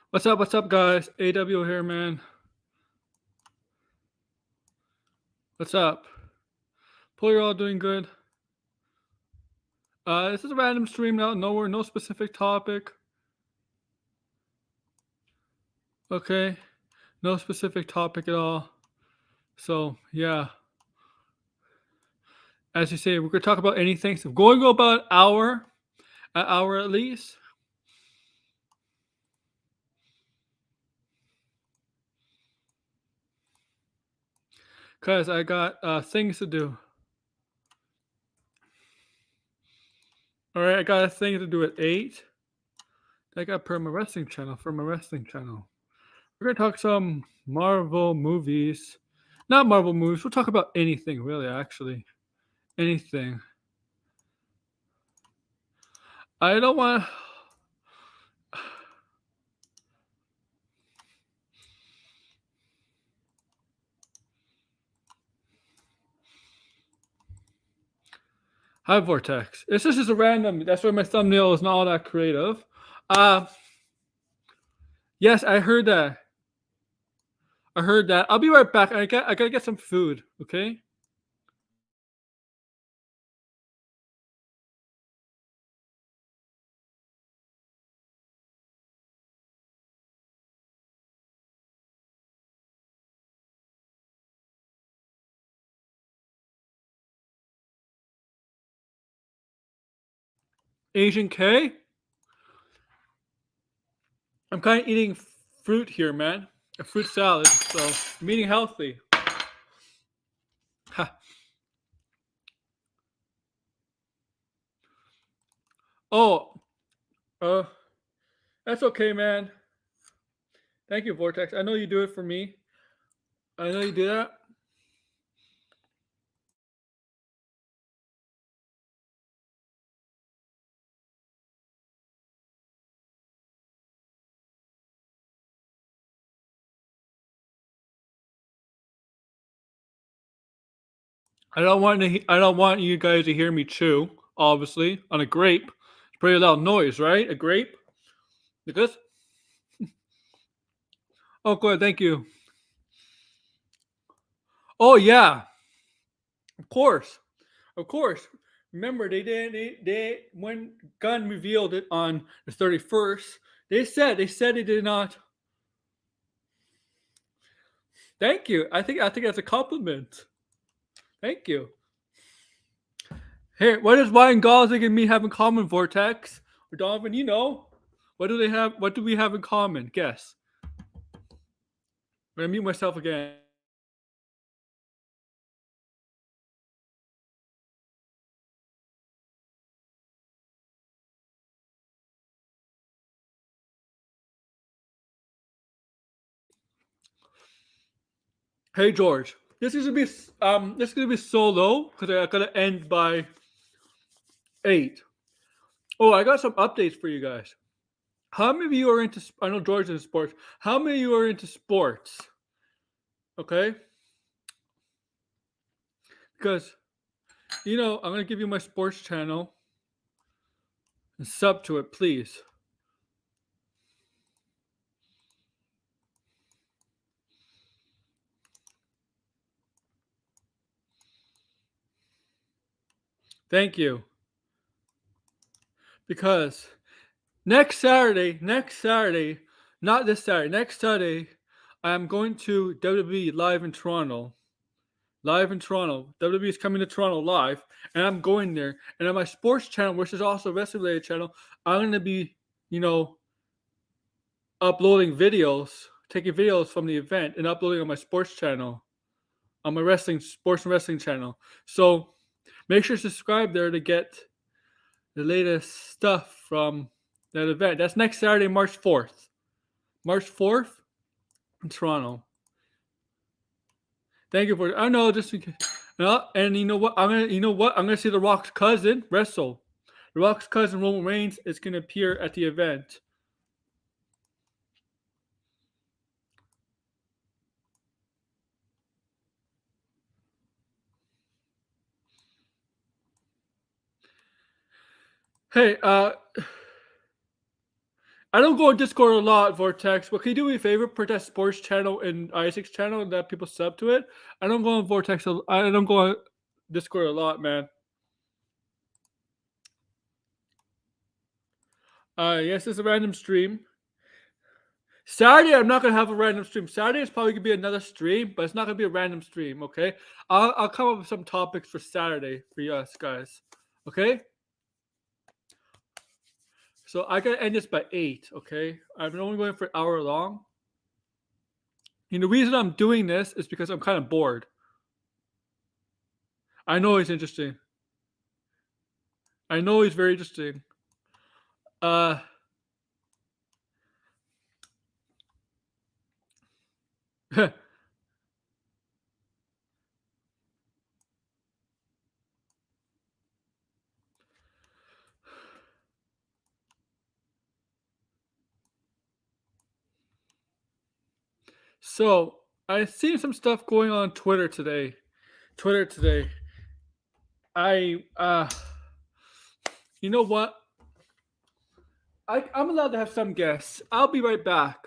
What's up? What's up, guys? AWO here, man. What's up? Hope you're all doing good. This is a random stream out of nowhere, no specific topic. Okay, no specific topic at all. So yeah, as you say, we're gonna talk about anything. So going to go about an hour at least. Cause I got things to do. All right, I got a thing to do at 8. I got per my wrestling channel for my wrestling channel. We're gonna talk some Marvel movies. Not Marvel movies. We'll talk about anything really, actually. Anything. I don't want. Hi, Vortex. This is just a random. That's why my thumbnail is not all that creative. Yes, I heard that. I heard that. I'll be right back. I gotta get some food. Okay. Asian K. I'm kind of eating fruit here, man. A fruit salad. So I'm eating healthy. Ha. Oh. Uh. That's okay, man. Thank you, Vortex. I know you do it for me. I know you do that. I don't want to. I don't want you guys to hear me chew. Obviously, on a grape, it's pretty loud noise, right? A grape. Because. Oh, good. Thank you. Oh yeah, of course, of course. Remember, they when Gunn revealed it on the 31st. They said they did not. Thank you. I think that's a compliment. Thank you. Hey, what does Ryan Gosling and me have in common, Vortex? Or Donovan, you know. What do they have? What do we have in common? Guess. I'm gonna mute myself again. Hey George, this is gonna be solo because I gotta end by 8. Oh, I got some updates for you guys. How many of you are into? I know George is into sports. How many of you are into sports? Okay, because I'm gonna give you my sports channel and sub to it, please. Thank you. Because next Saturday, not this Saturday, next Saturday, I'm going to WWE live in Toronto. Live in Toronto. WWE is coming to Toronto live, and I'm going there. And on my sports channel, which is also a wrestling related channel, I'm going to be, you know, uploading videos, taking videos from the event and uploading on my sports channel, on my sports and wrestling channel. So make sure to subscribe there to get the latest stuff from that event. That's next Saturday, March 4th. March 4th in Toronto. Thank you for. I know just because. And you know what? I'm gonna see The Rock's cousin wrestle. The Rock's cousin Roman Reigns is gonna appear at the event. Hey, I don't go on Discord a lot, Vortex, but can you do me a favor? Put that sports channel and Isaac's channel and let people sub to it. I don't go on Vortex. I don't go on Discord a lot, man. Yes, it's a random stream. Saturday, I'm not gonna have a random stream. Saturday is probably gonna be another stream, but it's not gonna be a random stream. Okay, I'll come up with some topics for Saturday for you guys. Okay. So I gotta end this by 8. Okay, I'm only going for an hour long. And the reason I'm doing this is because I'm kind of bored. I know it's interesting. I know he's very interesting. Uh, so I've seen some stuff going on Twitter today. I you know what? I'm allowed to have some guests. I'll be right back.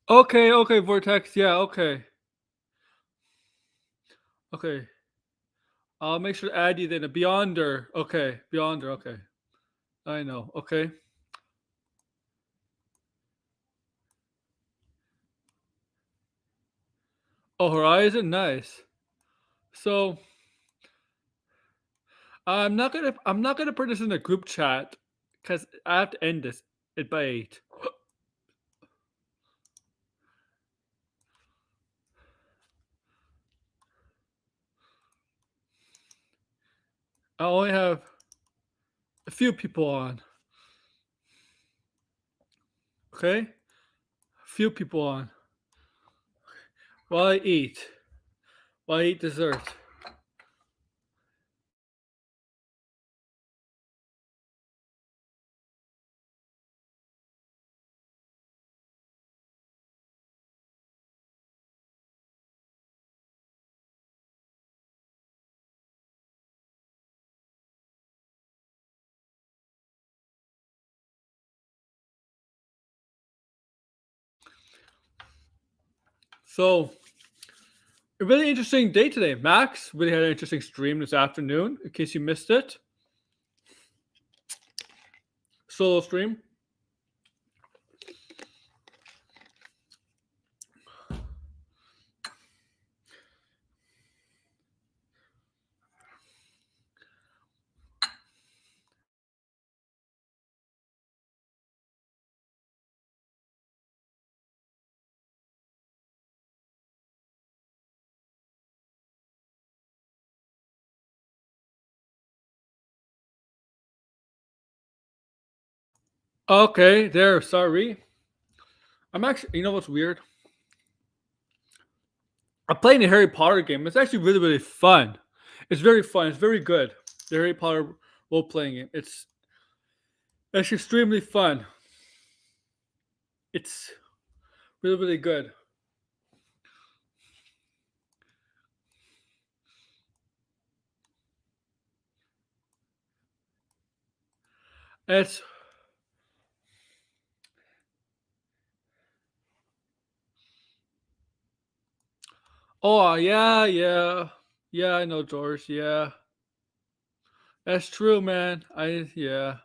Okay, okay, Vortex. Yeah, okay, okay. I'll make sure to add you then. A Beyonder. Okay, Beyonder. Okay, I know. Okay. Oh, Horizon. Nice. So I'm not gonna put this in the group chat because I have to end this at by 8. I only have a few people on. Okay, a few people on while I eat. While I eat dessert. So a really interesting day today. Max really had an interesting stream this afternoon. In case you missed it, solo stream. Okay, there. Sorry. I'm actually. You know what's weird? I'm playing the Harry Potter game. It's actually really, really fun. It's very fun. It's very good. The Harry Potter role playing game. It's extremely fun. It's really, really good. It's oh yeah, yeah. Yeah, I know George. Yeah. That's true, man. I yeah.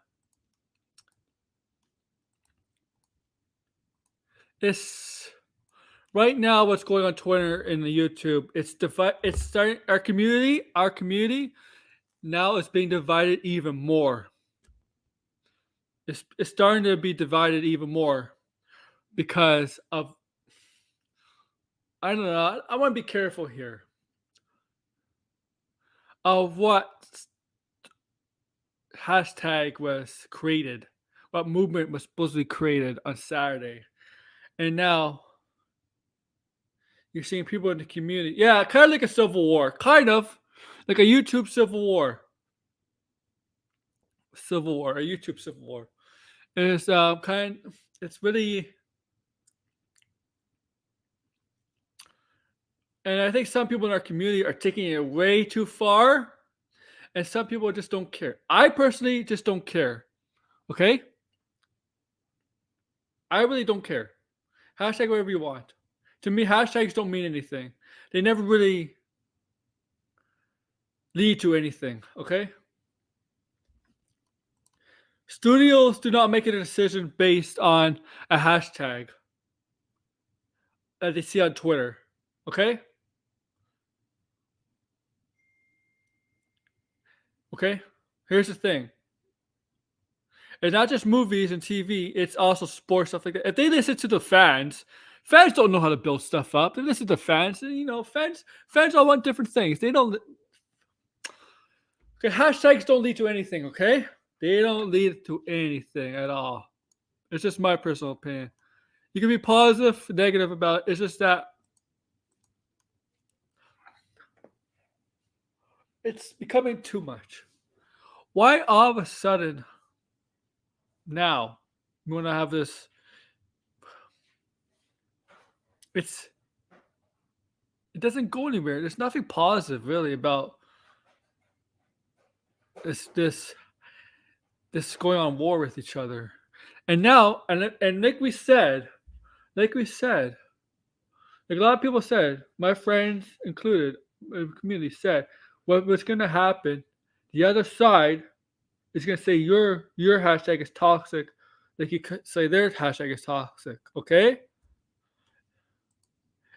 It's right now what's going on Twitter and the YouTube. It's starting our community now is being divided even more. It's starting to be divided even more because of I don't know. I want to be careful here of what hashtag was created, what movement was supposed to be created on Saturday. And now you're seeing people in the community. Yeah, kind of like a civil war. Kind of like a YouTube civil war. A YouTube civil war. And it's really, and I think some people in our community are taking it way too far, and some people just don't care. I personally just don't care. Okay? I really don't care. Hashtag whatever you want. To me, hashtags don't mean anything. They never really lead to anything. Okay? Studios do not make a decision based on a hashtag that they see on Twitter. Okay? Okay? Here's the thing. It's not just movies and TV, it's also sports, stuff like that. If they listen to the fans don't know how to build stuff up. They listen to fans, and fans all want different things. They don't. Okay, hashtags don't lead to anything, okay? They don't lead to anything at all. It's just my personal opinion. You can be positive, negative about it. It's just that it's becoming too much. Why all of a sudden now we want to have this? It doesn't go anywhere. There's nothing positive really about this going on war with each other. And now, and like we said, like a lot of people said, my friends included, the community said, what's going to happen? The other side is going to say your hashtag is toxic, like you could say their hashtag is toxic. Okay,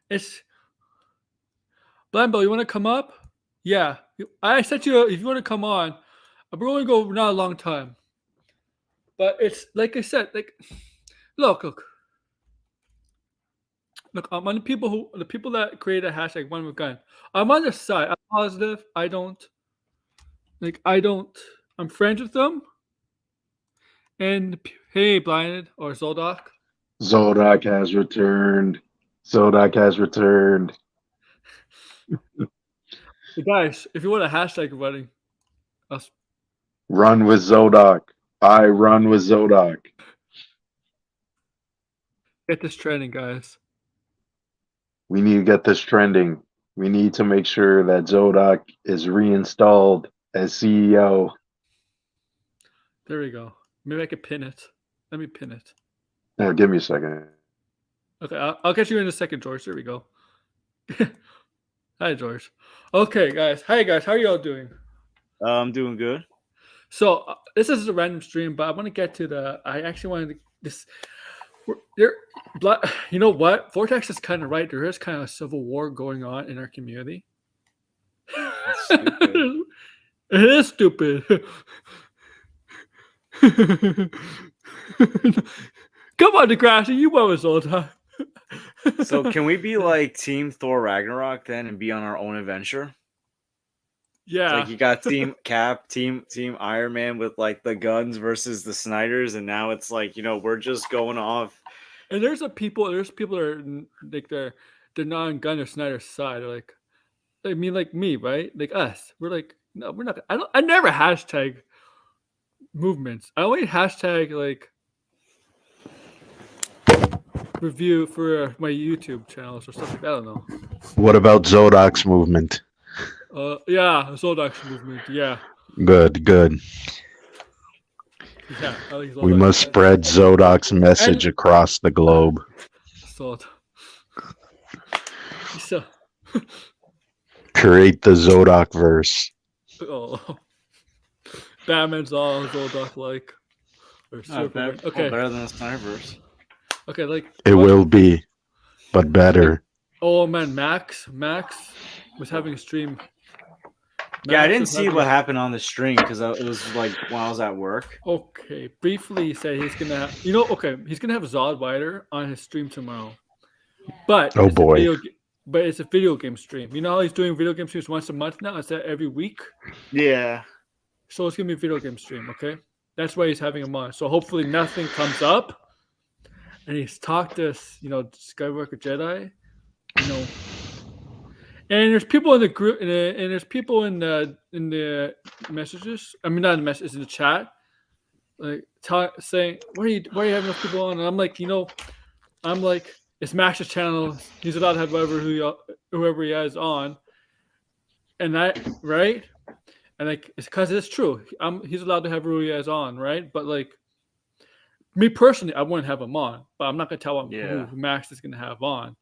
it's Blambo. You want to come up? Yeah, I sent you. If you want to come on, we're going to go not a long time. But it's like I said, like look. Look, I'm on the people that create a hashtag one with gun. I'm on their side. I'm positive. I'm friends with them. And hey, Blinded or Zoldoc. Zoldoc has returned. Zoldoc has returned. Hey guys, if you want a hashtag running, us Run with Zoldoc. I run with Zoldoc. get this trending, guys. We need to get this trending. We need to make sure that Zoldoc is reinstalled as CEO. There we go. Maybe I could pin it. Let me pin it. Now, give me a second. Okay, I'll get you in a second, George. There we go. Hi, George. Okay, guys. Hi, guys. How are y'all doing? I'm doing good. So this is a random stream, but I want to get to the. I actually wanted to this. You know what? Vortex is kind of right. There is kind of a civil war going on in our community. That's stupid. It is stupid. Come on, Degrassi, you won us all the time. So can we be like Team Thor Ragnarok then and be on our own adventure? Yeah. It's like you got Team Cap, Team Iron Man with like the guns versus the Snyders, and now it's like, we're just going off. And there's people that are like they're not on Gun or Snyder's side. They're like, I mean, like me, right? Like us. We're like, no, we're not. I never hashtag movements. I only hashtag like review for my YouTube channels or stuff like that. I don't know. What about Zodoc's movement? Yeah, Zoldox movement. Yeah. Good. Yeah, I like We must spread Zodoc's message across the globe. So Create the Zodoc verse. oh, Batman's all Zoldoc like. Okay, better than the Snyderverse. Okay, like it will be, but better. Oh man, Max was having a stream. Yeah, I didn't see what happened on the stream because it was like when I was at work. Okay, briefly he said he's gonna, he's gonna have Zod Wider on his stream tomorrow. But oh boy, but it's a video game stream. You know how he's doing video game streams once a month now instead of every week. Yeah. So it's gonna be a video game stream. Okay, that's why he's having him on. So hopefully nothing comes up, and he's talked to us, Skywalker Jedi, you know, and there's people in the group, and there's people in the messages. I mean, not in the messages, in the chat, like saying, why are you having those people on?" And I'm like, I'm like, it's Max's channel. He's allowed to have whoever he has on, and that right, and like it's because it's true. He's allowed to have who he has on, right? But like me personally, I wouldn't have him on, but I'm not gonna tell him who Max is gonna have on.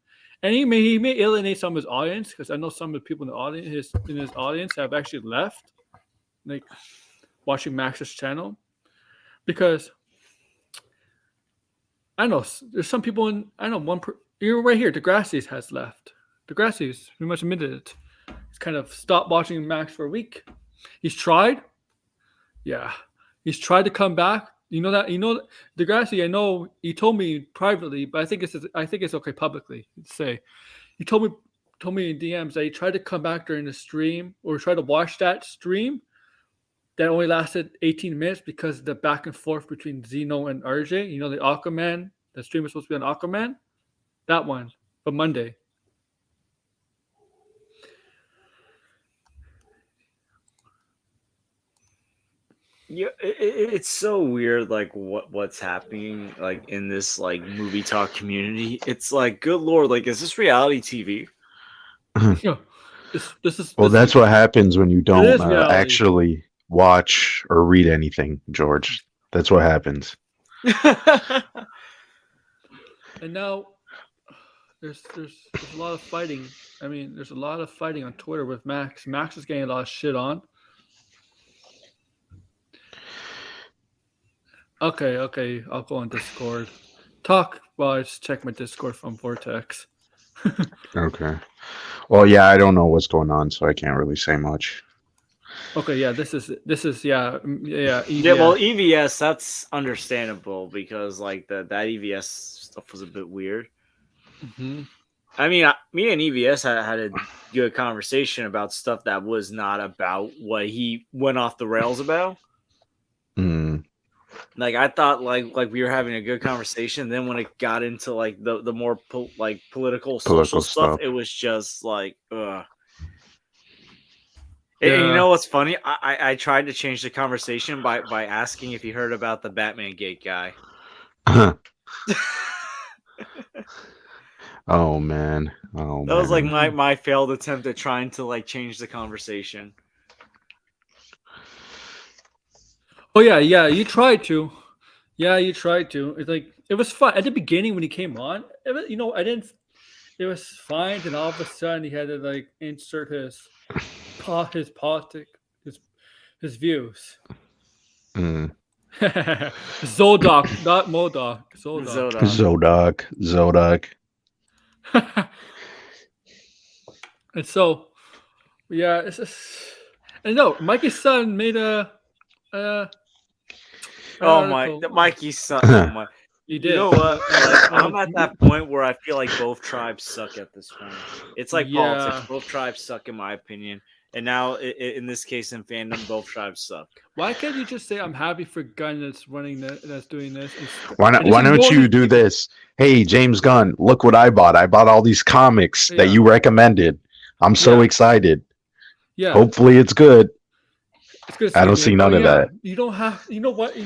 And he may alienate some of his audience because I know some of the people in the audience in his audience have actually left, like watching Max's channel, because I know there's some people in. I know you're right here. Degrassi's has left. Degrassi's pretty much admitted it. He's kind of stopped watching Max for a week. He's tried. Yeah, he's tried to come back. Degrassi. I know he told me privately, but I think it's okay publicly to say. He told me in DMs that he tried to come back during the stream or tried to watch that stream that only lasted 18 minutes because of the back and forth between Zeno and RJ. The Aquaman. The stream was supposed to be on Aquaman. That one, but Monday. Yeah, it's so weird, like what's happening, like in this like movie talk community. It's like, good lord, like is this reality TV? That's what happens when you don't actually watch or read anything, George. That's what happens. And now there's a lot of fighting. I mean, there's a lot of fighting on Twitter with Max. Max is getting a lot of shit on. Okay. I'll go on Discord. Talk while I just check my Discord from Vortex. Okay. Well, yeah, I don't know what's going on, so I can't really say much. Okay, yeah, this is EVS. Yeah, well, EVS, that's understandable because like that EVS stuff was a bit weird. Mm-hmm. I mean, me and EVS had a good conversation about stuff that was not about what he went off the rails about. Like I thought, like we were having a good conversation. Then when it got into like the more political social stuff, it was just like, ugh. Yeah. And you know what's funny? I tried to change the conversation by asking if he heard about the Batman Gate guy. Oh man! That was like my failed attempt at trying to like change the conversation. Oh yeah, you tried to. Yeah, you tried to. It's like it was fun at the beginning when he came on. It was, I didn't. It was fine, and all of a sudden he had to like insert his politics, his views. Zodok, not Modok. Zodok. And so, yeah, it's just. And no, Mikey's son made a. Mikey's son. Oh my. You did. You know what? Like, I'm at that point where I feel like both tribes suck at this point. It's like politics. Both tribes suck, in my opinion. And now, in this case, in fandom, both tribes suck. Why can't you just say I'm happy for Gunn that's doing this? Why don't you do this? Hey, James Gunn, look what I bought. I bought all these comics that you recommended. I'm so excited. Yeah. Hopefully it's good. It's good. I don't see none of that. You don't have. You know what?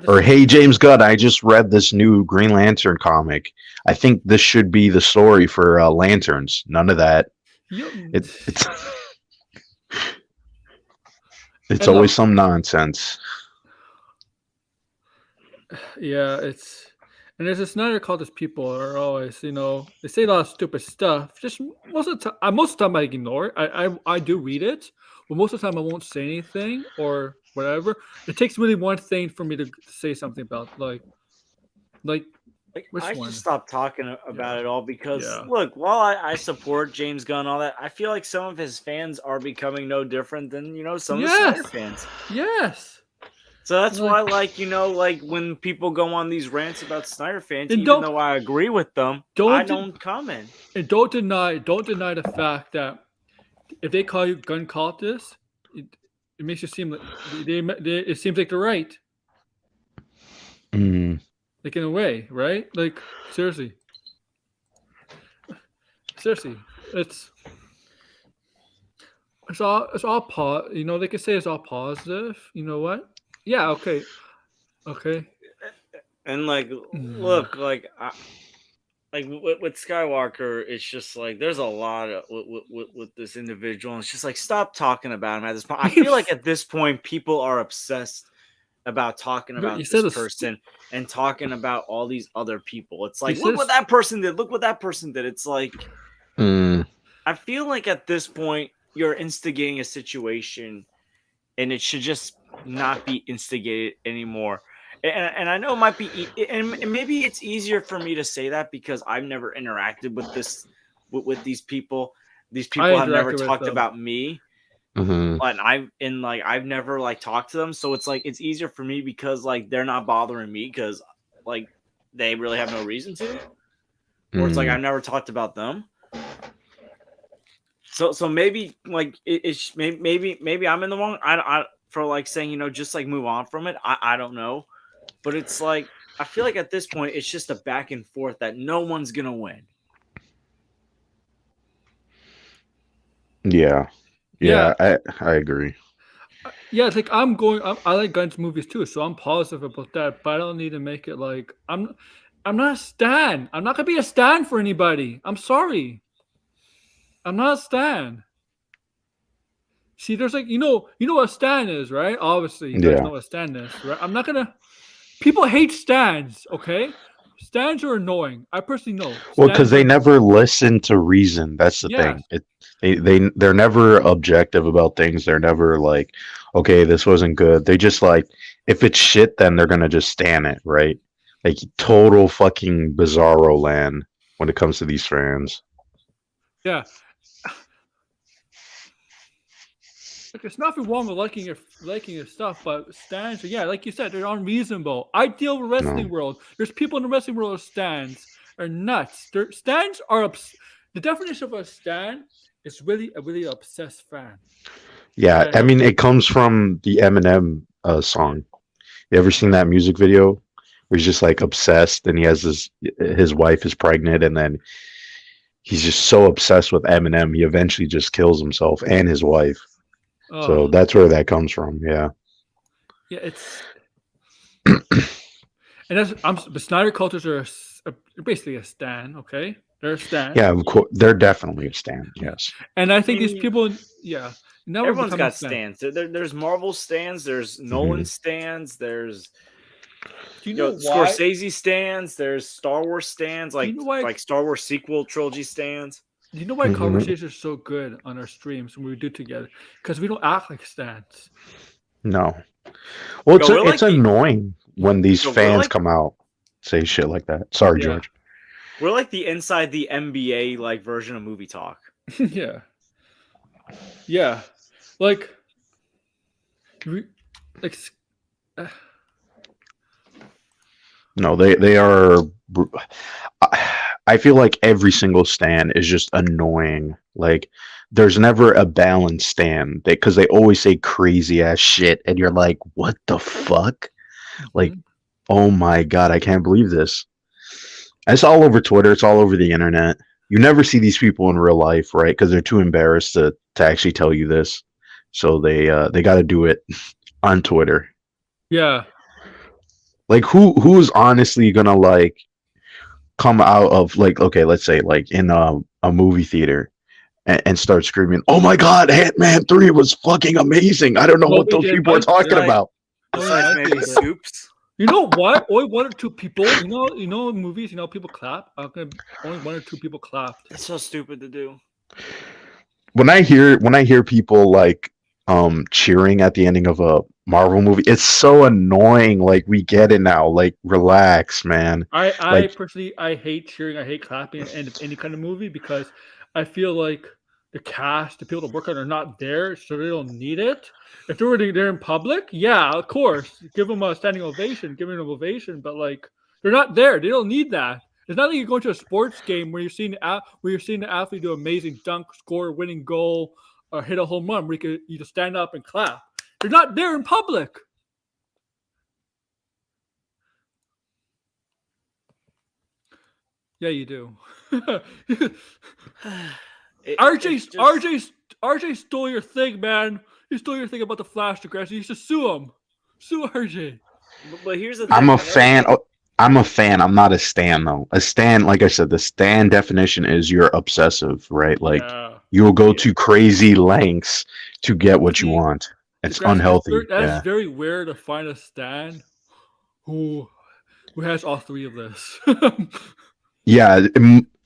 Or hey, James Gunn, I just read this new Green Lantern comic. I think this should be the story for Lanterns. None of that. It's always some nonsense. Yeah, and there's this Snyder Cultist people are always, they say a lot of stupid stuff. Just most of the time I ignore it. I do read it, but most of the time I won't say anything or whatever. It takes really one thing for me to say something about like which I one? Just stopped talking about it all because look, while I support James Gunn and all that, I feel like some of his fans are becoming no different than some of the Snyder fans. Yes. So that's why, like when people go on these rants about Snyder fans, even though I agree with them, I don't comment. And don't deny the fact that if they call you gun cultist, it makes you seem like it seems like they're right. Mm. Like in a way, right? Like seriously, it's you know, they can say it's all positive. You know what? Yeah. Okay. Okay. And like, Mm. look, like like with Skywalker, it's just like there's a lot of with this individual. And it's just like stop talking about him at this point. I feel like at this point, people are obsessed about talking But you about said this this. person and talking about all these other people. It's You like, look said what that person did. Look what that person did. It's like Mm. I feel like at this point, you're instigating a situation, and it should just not be instigated anymore. And I know it might be, and maybe it's easier for me to say that because I've never interacted with with these people. These I people have never interacted with talked them. about me, Hmm. and I've never like talked to them. So it's like it's easier for me because like they're not bothering me because like they really have no reason to, or it's like Mm. I've never talked about them. So maybe like it's maybe I'm in the wrong. I for like saying just like move on from it. I don't know, but it's like I feel like at this point it's just a back and forth that no one's gonna win. Yeah. Yeah. Yeah. I agree. Yeah, it's like I like guns movies too, so I'm positive about that. But I don't need to make it like I'm not a stan. I'm not gonna be a stan for anybody. I'm sorry. I'm not a stan. See, there's like you know what a stan is, right? Obviously, you guys Yeah. know what a stan is, right? I'm not gonna. People hate stands, okay? Stands are annoying. I personally know Well, because stands they are. never listen to reason. That's the Yes, thing. They're never objective about things. They're never like, okay, this wasn't good. They just like, if it's shit, then they're gonna just stand it, right? Like total fucking bizarro land when it comes to these fans. yeah. Like, there's nothing wrong with liking your stuff, but stands, yeah, like you said, they're unreasonable. I deal with No. wrestling world. There's people in the wrestling world who stands are nuts. Stands are the definition of a stan is really a really obsessed fan. Yeah, Okay. I mean, it comes from the Eminem song. You ever seen that music video where he's just like obsessed and he has his wife is pregnant and then he's just so obsessed with Eminem he eventually just kills himself and his wife. Oh, So that's where that comes from. Yeah. yeah, it's and but Snyder cultures are basically a stan. Okay, they're a stan, Yeah, of course. They're definitely a stand. Yes. and I I think these mean, people, yeah, now we're everyone's becoming got stan. stands. There's Marvel stands. There's Hmm. Nolan stands. There's Do you know why? Scorsese stands. There's Star Wars stands. Do you know why? Like Star Wars sequel trilogy stands. Do you know why Hmm. conversations are so good on our streams when we do together? Because we don't act like stans. No. Well, Yo, we're it's like the annoying when these yo, we're fans like come out say shit like that. Sorry, Yeah, George. we're like the inside the NBA like version of movie talk. yeah, yeah. Like, we, like, uh, No, they are. I feel like every single stand is just annoying. Like, there's never a balanced stand because they always say crazy ass shit, and you're like, what the fuck? Like, mhm. oh my god, I can't believe this. It's all over Twitter. It's all over the internet. You never see these people in real life, right? Because they're too embarrassed to actually tell you this. So they got to do it on Twitter. Yeah, Like who's honestly gonna like come out of like okay, let's say like in a movie theater and start screaming, "Oh my god, Ant-Man 3 was fucking amazing." I don't know what nobody those did people are Mike. talking Yeah, about. only Besides Mike maybe did it. Soups. You know what? Only one or two people. In movies, people clap. Only one or two people clapped. It's so stupid to do. When I hear people like cheering at the ending of a Marvel movie, it's so annoying. Like we get it now. Like relax, man. I Like personally I hate cheering, I hate clapping at the end of any kind of movie because I feel like the cast, the people that work on it are not there, so they don't need it. If they were there in public, yeah, of course, give them a standing ovation, give them an ovation. But like, they're not there; they don't need that. It's not like you're going to a sports game where you're seeing the athlete do an amazing dunk, score a winning goal, or hit a home run where you just stand up and clap. They're not there in public. Yeah, you do. It's RJ, just RJ stole your thing, man. He stole your thing about the Flash aggression. You should sue him. Sue RJ. but here's the I'm thing. a Another fan. thing. I'm a fan. I'm not a stan though. A stan, like I said, the stan definition is you're obsessive, right? Like Yeah. you'll go Yeah. to crazy lengths to get what you See, want. It's That's unhealthy. that's Yeah. very rare to find a stan who who has all three of this. Yeah,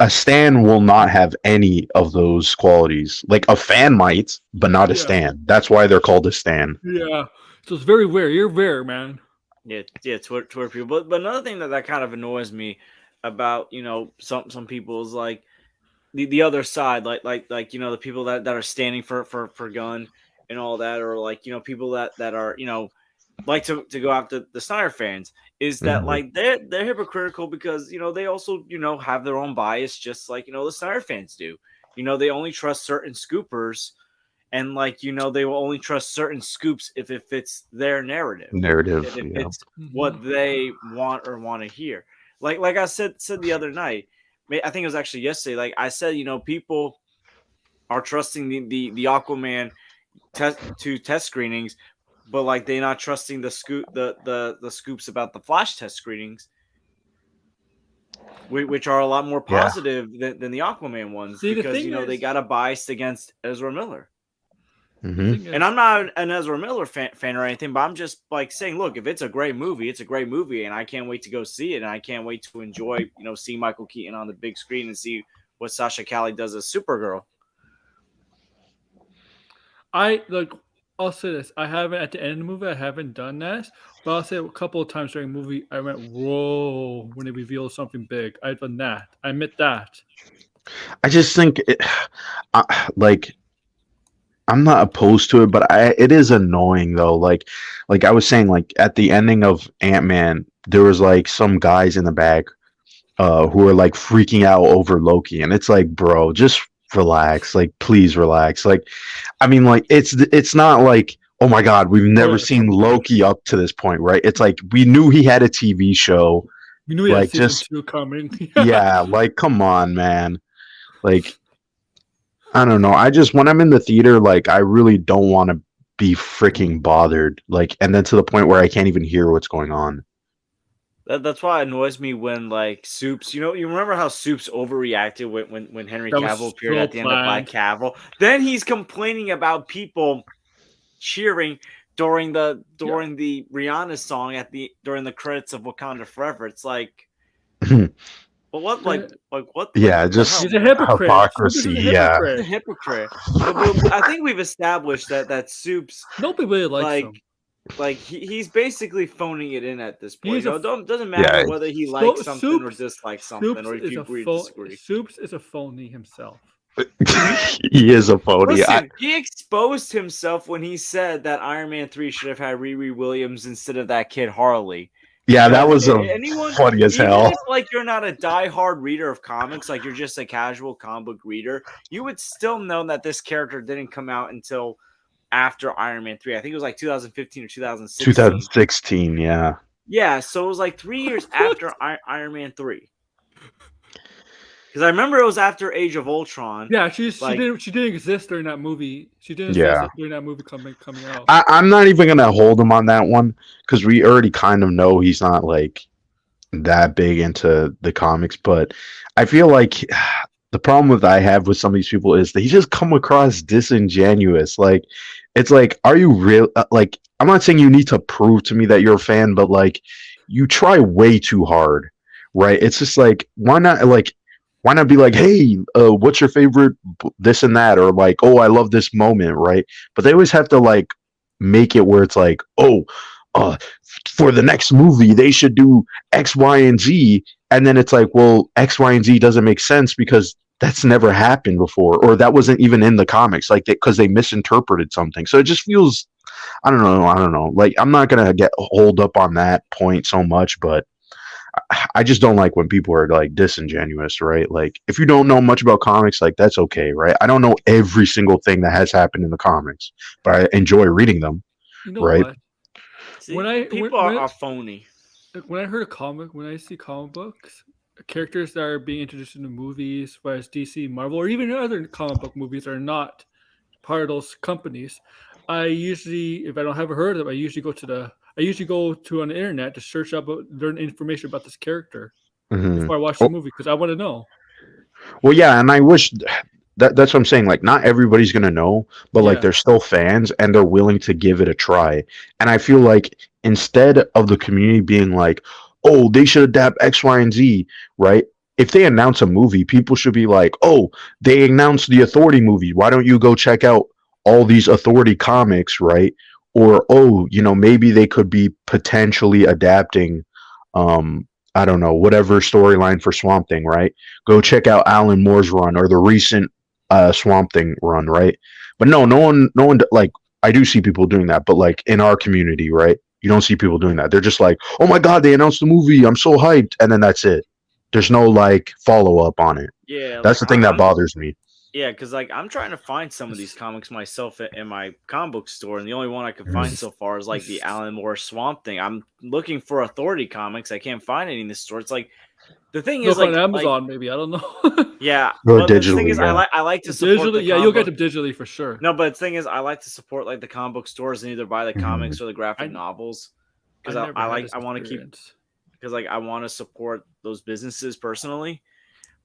a stan will not have any of those qualities. Like a fan might, but not a Yeah. stan. That's why they're called a stan. Yeah. So it's very rare. You're rare, man. yeah, Twitter people. But another thing that kind of annoys me about some people is like the other side, like the people that are standing for gun and all that, or like people that are like to go after the Snyder fans, is that Mhm. like they're hypocritical because they also have their own bias, just like the Snyder fans do. They only trust certain scoopers, and like they will only trust certain scoops if it fits their narrative, if Narrative. it Yeah. fits Mhm. what they want to hear. Like I said the other night, I think it was actually yesterday. Like I said, people are trusting the Aquaman test screenings, but like they're not trusting the scoops about the Flash test screenings, which are a lot more Yeah. positive than the Aquaman ones, See, the because thing they is, got a bias against Ezra Miller. the Hmm. thing And is, I'm not an Ezra Miller fan or anything, but I'm just like saying, look, if it's a great movie, it's a great movie, and I can't wait to go see it, and I can't wait to enjoy, see Michael Keaton on the big screen and see what Sasha Calle does as Supergirl. I like. I'll say this: I haven't at the end of the movie. I haven't done that, but I'll say a couple of times during the movie, I went, "Whoa!" when they revealed something big. I've done that. I admit that. I just think, like, I'm not opposed to it, but it is annoying though. Like I was saying, like at the ending of Ant-Man, there was like some guys in the back, who are like freaking out over Loki, and it's like, bro, just relax. Like, please relax. Like, I mean, like it's not like, oh my god, we've never Spoilers. seen Loki up to this point, right? It's like we knew he had a TV show. We knew we had Like, season just two coming. yeah, like come on, man. Like, I don't know. I just when I'm in the theater, like I really don't want to be freaking bothered. Like, and then to the point where I can't even hear what's going on. That's why it annoys me when like Soups, you remember how Soups overreacted when Henry That Cavill was appeared so at the end of Black planned. Cavill. Then he's complaining about people cheering Yeah. during the Rihanna song during the credits of Wakanda Forever. It's like, but what Yeah, what the just hell? He's a hypocrite. Super is hypocrisy. a Yeah. He's a hypocrite. hypocrite. But I think we've established that Soups, Nobody really likes like him. he's basically phoning it in at this point. He's a It doesn't matter Yeah. whether he likes something or Soups. dislikes something, Soups or if is you a agree or phone. disagree. Soups is a phony himself. He is a phony. Listen, he exposed himself when he said that Iron Man 3 should have had Riri Williams instead of that kid Harley. Yeah, that Because was anyone, funny as even hell. if like you're not a diehard reader of comics, like you're just a casual comic book reader, you would still know that this character didn't come out until after Iron Man 3. I think it was like 2015 or 2016. 2016. Yeah. Yeah, so it was like 3 years after Iron Man 3. Because I remember it was after Age of Ultron. Yeah, she Like, didn't exist during that movie. She didn't exist Yeah. during that movie coming out. I'm not even gonna hold him on that one because we already kind of know he's not like that big into the comics. But I feel like the problem with I have with some of these people is they just come across disingenuous. Like, it's like, are you real? Like, I'm not saying you need to prove to me that you're a fan, but like, you try way too hard, right? It's just like, why not be like, hey, what's your favorite this and that, or like, oh, I love this moment, right? But they always have to like make it where it's like, oh, uh, for the next movie they should do X, Y, and Z, and then it's like, well, X, Y, and Z doesn't make sense because that's never happened before, or that wasn't even in the comics, like because they misinterpreted something. So it just feels, I don't know. Like, I'm not gonna get hold up on that point so much, but I just don't like when people are like disingenuous, right? Like, if you don't know much about comics, like that's okay, right? I don't know every single thing that has happened in the comics, but I enjoy reading them, You know right? what? see, people are phony. When I heard a comic, when I see comic books, characters that are being introduced in the movies, whereas DC, Marvel, or even other comic book movies are not part of those companies. I usually, if I don't have heard of them, I usually go to on the internet to search up, learn information about this character Hmm. before I watch the movie because I want to know. Well, yeah, and I wish that's what I'm saying. Like, not everybody's gonna know, but like, Yeah, they're still fans and they're willing to give it a try. And I feel like instead of the community being like, "Oh, they should adapt X, Y, and Z," right? If they announce a movie, people should be like, "Oh, they announced the Authority movie. Why don't you go check out all these Authority comics, right?" Or, "Oh, maybe they could be potentially adapting, I don't know, whatever storyline for Swamp Thing, right? Go check out Alan Moore's run or the recent Swamp Thing run, right?" But no, no one like I do see people doing that, but like in our community, right? You don't see people doing that. They're just like, "Oh my god, they announced the movie! I'm so hyped," and then that's it. There's no like follow up on it. Yeah, That's like the thing that I'm bothers me. yeah, because like I'm trying to find some of these comics myself in my comic book store, and the only one I could find Mhm. so far is like the Alan Moore Swamp Thing. I'm looking for Authority comics. I can't find any in this store. It's like the thing is look on like Amazon, maybe I don't know. yeah, Or but the thing digitally, is yeah. I like to support Digitally, the yeah, you'll comic get book. them digitally for sure. No, but the thing is I like to support like the comic book stores and either buy the Mhm. comics or the graphic I novels I because never had this I want to keep experience. because like I want to support those businesses personally.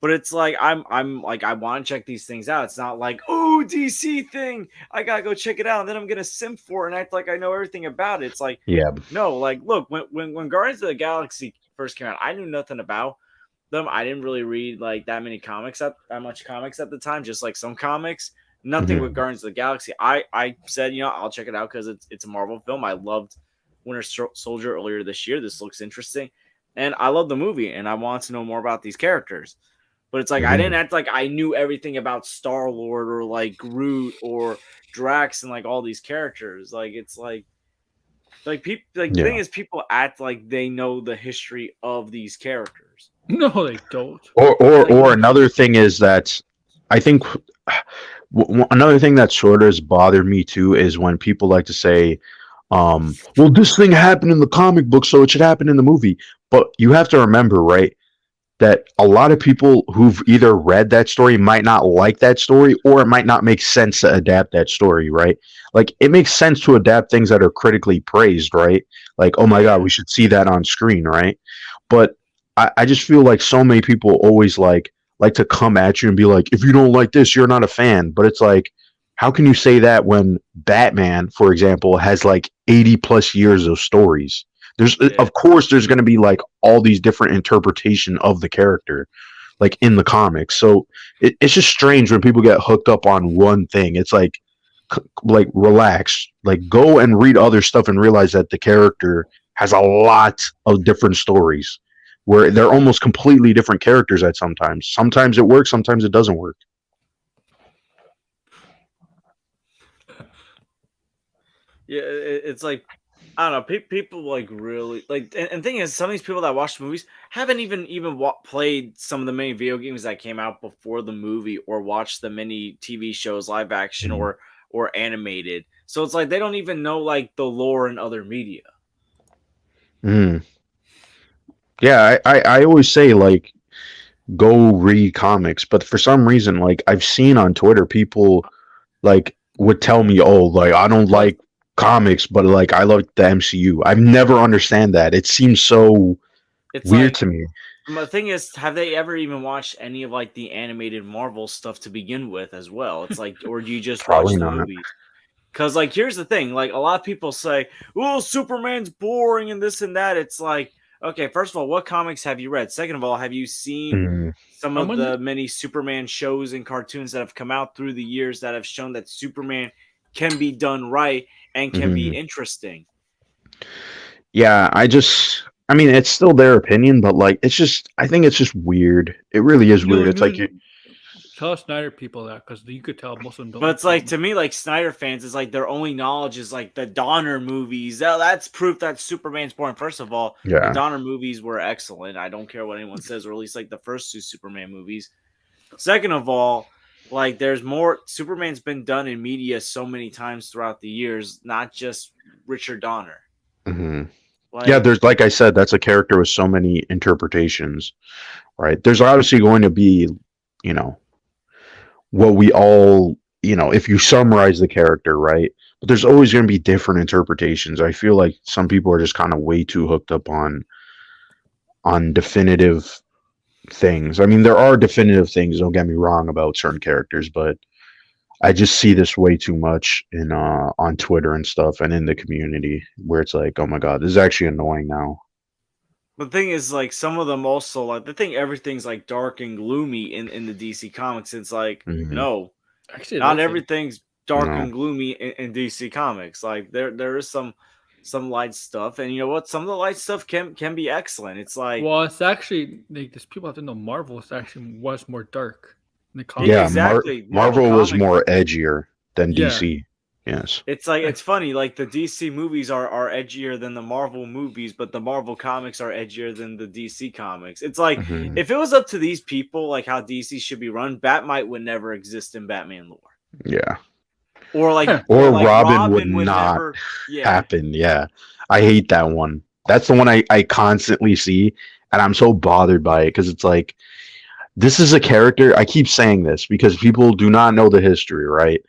But it's like I'm like I want to check these things out. It's not like, oh, DC thing, I gotta go check it out, and then I'm gonna simp for it and act like I know everything about it. It's like, Yeah. no, like look, when Guardians of the Galaxy first came out, I knew nothing about them. I didn't really read like that much comics at the time, just like some comics. Nothing with Mhm. Guardians of the Galaxy. I said, I'll check it out because it's a Marvel film. I loved Winter Soldier earlier this year. This looks interesting. And I love the movie and I want to know more about these characters. But it's like I didn't Mhm. act like I knew everything about Star Lord or like Groot or Drax and like all these characters. Like it's like people like the thing Yeah. is people act like they know the history of these characters. No, they don't. Or It's or like or another thing is that I think another thing that sort of has bothered me too is when people like to say, well, this thing happened in the comic book, so it should happen in the movie. But you have to remember, right, that a lot of people who've either read that story might not like that story, or it might not make sense to adapt that story, right? Like, it makes sense to adapt things that are critically praised, right? Like, oh my God, yeah. we should see that on screen, right? But I just feel like so many people always like to come at you and be like, if you don't like this, you're not a fan. But it's like, how can you say that when Batman, for example, has like 80 plus years of stories? There's Yeah. of course there's going to be like all these different interpretation of the character like in the comics. So it's just strange when people get hooked up on one thing. It's like relax, like go and read other stuff and realize that the character has a lot of different stories where they're almost completely different characters at sometimes. Sometimes it works, sometimes it doesn't work. Yeah, it's like I don't know. People like really like, and thing is, some of these people that watch the movies haven't even played some of the many video games that came out before the movie, or watched the many TV shows, live action Mhm. or animated. So it's like they don't even know like the lore in other media. Mm. Yeah, I always say like go read comics, but for some reason, like I've seen on Twitter, people like would tell me, "Oh, like I don't Well, like comics, but like I like the MCU." I've never understand that. It seems so It's weird like to me. the thing is, have they ever even watched any of like the animated Marvel stuff to begin with as well? It's like, or do you just Probably watch the not. movies? Because, like, here's the thing: like, a lot of people say, "Oh, Superman's boring," and this and that. It's like, okay, first of all, what comics have you read? Second of all, have you seen Mm, some I'm of wondering. the many Superman shows and cartoons that have come out through the years that have shown that Superman can be done right and can be mhm. interesting? Yeah, I mean, it's still their opinion, but like, I think it's just weird. It really is weird. It's like, Tell Snyder people that because you could tell most of them don't But like it's like, them. to me, like Snyder fans, is like their only knowledge is like the Donner movies. Oh, that's proof that Superman's born. First of all, the yeah, Donner movies were excellent. I don't care what anyone says, or at least like the first two Superman movies. Second of all, like there's more. Superman's been done in media so many times throughout the years, not just Richard Donner. hmm Yeah, Like, there's like I said, that's a character with so many interpretations, right? There's obviously going to be, you know, what we all, if you summarize the character, right? But there's always going to be different interpretations. I feel like some people are just kind of way too hooked up on definitive things. I mean, there are definitive things, don't get me wrong, about certain characters, but I just see this way too much in on Twitter and stuff and in the community where it's like, oh my god, this is actually annoying now. the thing is, like, some of them also, like, they think everything's like dark and gloomy in the DC comics. It's like, Hmm. no, Actually, it not isn't. everything's dark No. and gloomy in DC Comics. Like, there is some light stuff, and you know what? Some of the light stuff can be excellent. It's like, Well, it's actually like these people have to know Marvel is actually was more dark in the Yeah, comics. exactly, Marvel Marvel was Comics. more edgier than Yeah. DC. Yes. It's like, it's funny. Like, the DC movies are edgier than the Marvel movies, but the Marvel comics are edgier than the DC comics. It's like, Hmm. if it was up to these people, like how DC should be run, Batmite would never exist in Batman lore, Yeah. or like, Yeah. Or like Robin would not never. Yeah, happen. Yeah. I hate that one. That's the one I constantly see, and I'm so bothered by it because it's like, this is a character. I keep saying this because people do not know the history, right?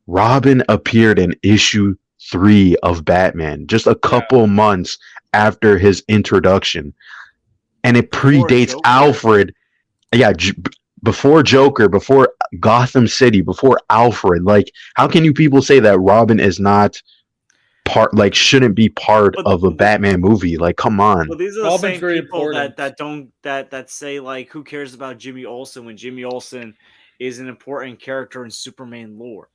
Robin appeared in issue 3 of Batman just a couple months after his introduction, and it Before predates Joker. Alfred. Yeah, before Joker, before Gotham City, before Alfred. Like, how can you people say that Robin is not part, like, shouldn't be part But- of a Batman movie? Like, come on. Well, these are the Robin's same very people important. that say, like, who cares about Jimmy Olsen when Jimmy Olsen is an important character in Superman lore.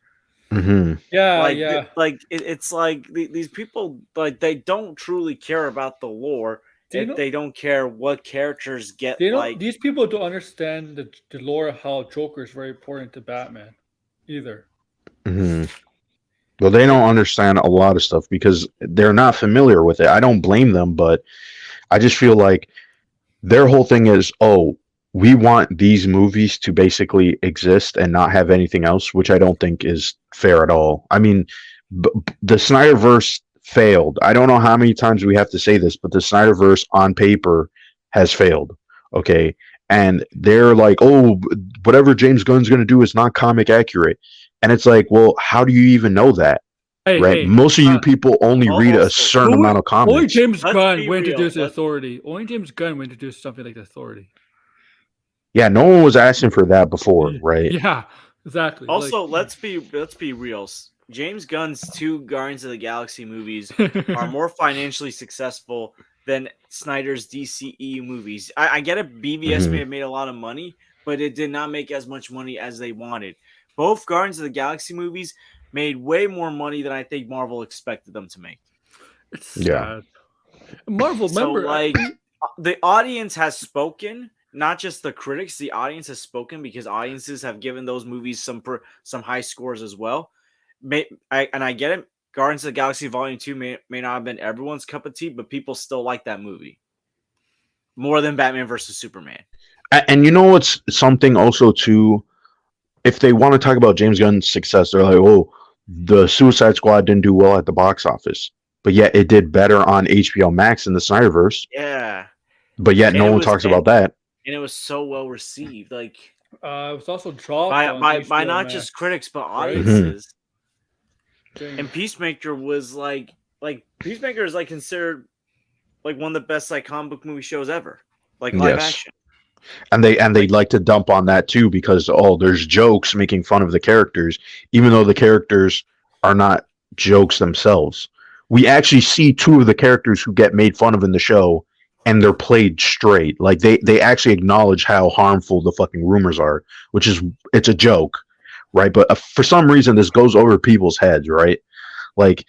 Hmm. Yeah, Like, yeah. it's like these people, like, they don't truly care about the lore. Do you If know- they don't care what characters get, You know, like, these people don't understand the lore of how Joker is very important to Batman either. Hmm. Well, they don't understand a lot of stuff because they're not familiar with it. I don't blame them, but I just feel like their whole thing is, oh, we want these movies to basically exist and not have anything else, which I don't think is fair at all. I mean, the Snyderverse failed. I don't know how many times we have to say this, but the Snyderverse on paper has failed. Okay. And they're like, oh, whatever James Gunn's going to do is not comic accurate. And it's like, well, how do you even know that? Hey, Right? hey, Most of you people only read a also, certain amount of only comics. James Let's Gunn be will real. introduce the Let's- authority. Only James Gunn will introduce something like the authority. Yeah, no one was asking for that before, right? Yeah, exactly. also, let's be real. James Gunn's 2 Guardians of the Galaxy movies are more financially successful than Snyder's DCE movies. I get it. BVS may have made a lot of money, but it did not make as much money as they wanted. Both Guardians of the Galaxy movies made way more money than I think Marvel expected them to make. It's Yeah. sad. Marvel, So, remember, like, the audience has spoken, not just the critics. The audience has spoken because audiences have given those movies some high scores as well. I get it. Guardians of the Galaxy Volume 2 may not have been everyone's cup of tea, but people still like that movie more than Batman versus Superman. And you know what's something also too, if they want to talk about James Gunn's success, they're like, oh, the Suicide Squad didn't do well at the box office, but yet it did better on HBO Max in the Snyderverse. Yeah, But yet And no it one was- talks about that. and it was so well received, like it was also dropped by on by, HBO by not Max, just critics but right? audiences. Thing. And Peacemaker was like Peacemaker is like considered like one of the best like comic book movie shows ever, like live Yes. action. And they like to dump on that too because, oh, there's jokes making fun of the characters, even though the characters are not jokes themselves. We actually see 2 of the characters who get made fun of in the show, and they're played straight. Like they actually acknowledge how harmful the fucking rumors are, which is, it's a joke, right? But for some reason this goes over people's heads, right? Like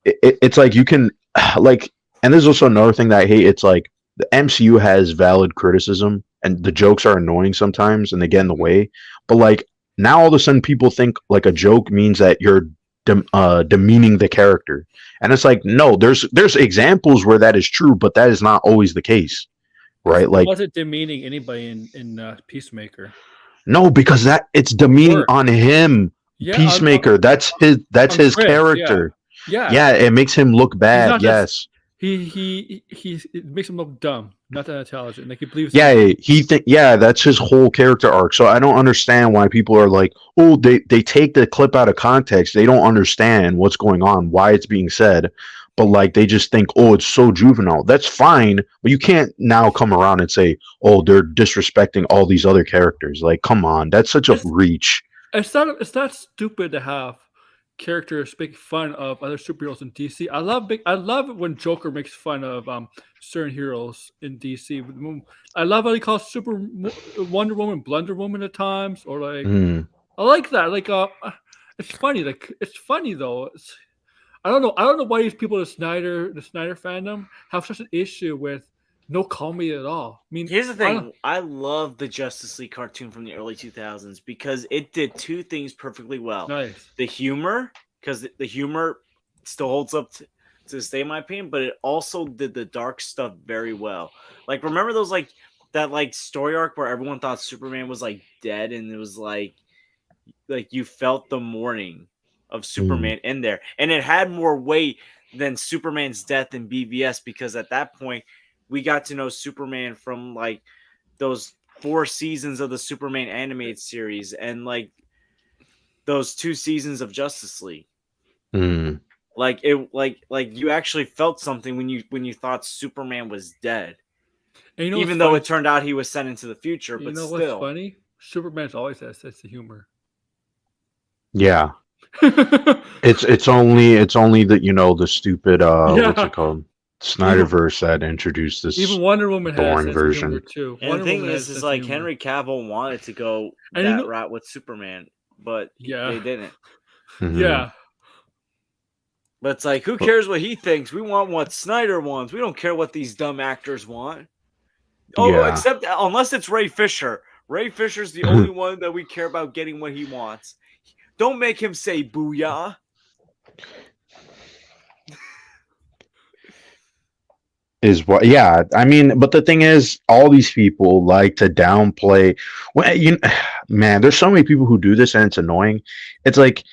it's like you can like, and there's also another thing that I hate. It's like the MCU has valid criticism, and the jokes are annoying sometimes, and they get in the way. But like now, all of a sudden, people think like a joke means that you're demeaning the character, and it's like, no, there's examples where that is true, but that is not always the case, right? Like, wasn't demeaning anybody in Peacemaker. no, because that it's demeaning Sure. on him. Yeah, Peacemaker, that's on his Chris, character. yeah. Yeah, it makes him look bad. not Yes. it makes him look dumb, not that intelligent. Like he believes. Yeah, yeah, that's his whole character arc. So I don't understand why people are like, oh, they take the clip out of context. They don't understand what's going on, why it's being said, but like they just think, oh, it's so juvenile. That's fine, but you can't now come around and say, oh, they're disrespecting all these other characters. Like, come on, that's such a It's reach. it's not stupid to have characters make fun of other superheroes in DC. I love it when Joker makes fun of certain heroes in DC. I love how he calls Wonder Woman Blunder Woman at times, or like Mm, I like that. Like it's funny. Like it's funny though. I don't know. I don't know why these people in the Snyder fandom have such an issue with no comedy at all. I mean, Here's the thing. I love the Justice League cartoon from the early 2000s because it did two things perfectly well. nice. The humor, because the humor still holds up to this day, in my opinion, but it also did the dark stuff very well. Like, remember those, like, that, like, story arc where everyone thought Superman was, like, dead, and it was, like you felt the mourning of mm, Superman in there. And it had more weight than Superman's death in BVS because at that point, we got to know Superman from like those 4 seasons of the Superman animated series and like those 2 seasons of Justice League. mm. Like it like you actually felt something when you thought Superman was dead. And you know Even what's though funny? it turned out he was sent into the future, You but know what's still. funny? Superman's always has sense of humor. Yeah, it's only that the stupid what's Yeah. it called, Even Snyderverse that introduced this even Wonder Woman has boring sense of humor version. too. And the Wonder thing Woman has is sense of like humor. Henry Cavill wanted to go And you that know, route with Superman, but yeah, they didn't. Hmm. yeah. But it's like, who But cares what he thinks? We want what Snyder wants. We don't care what these dumb actors want. Oh, yeah, except unless it's Ray Fisher. Ray Fisher's the only one that we care about getting what he wants. Don't make him say booyah. is what. Yeah, I mean, but the thing is, all these people like to downplay. Well, man, there's so many people who do this, and it's annoying. It's like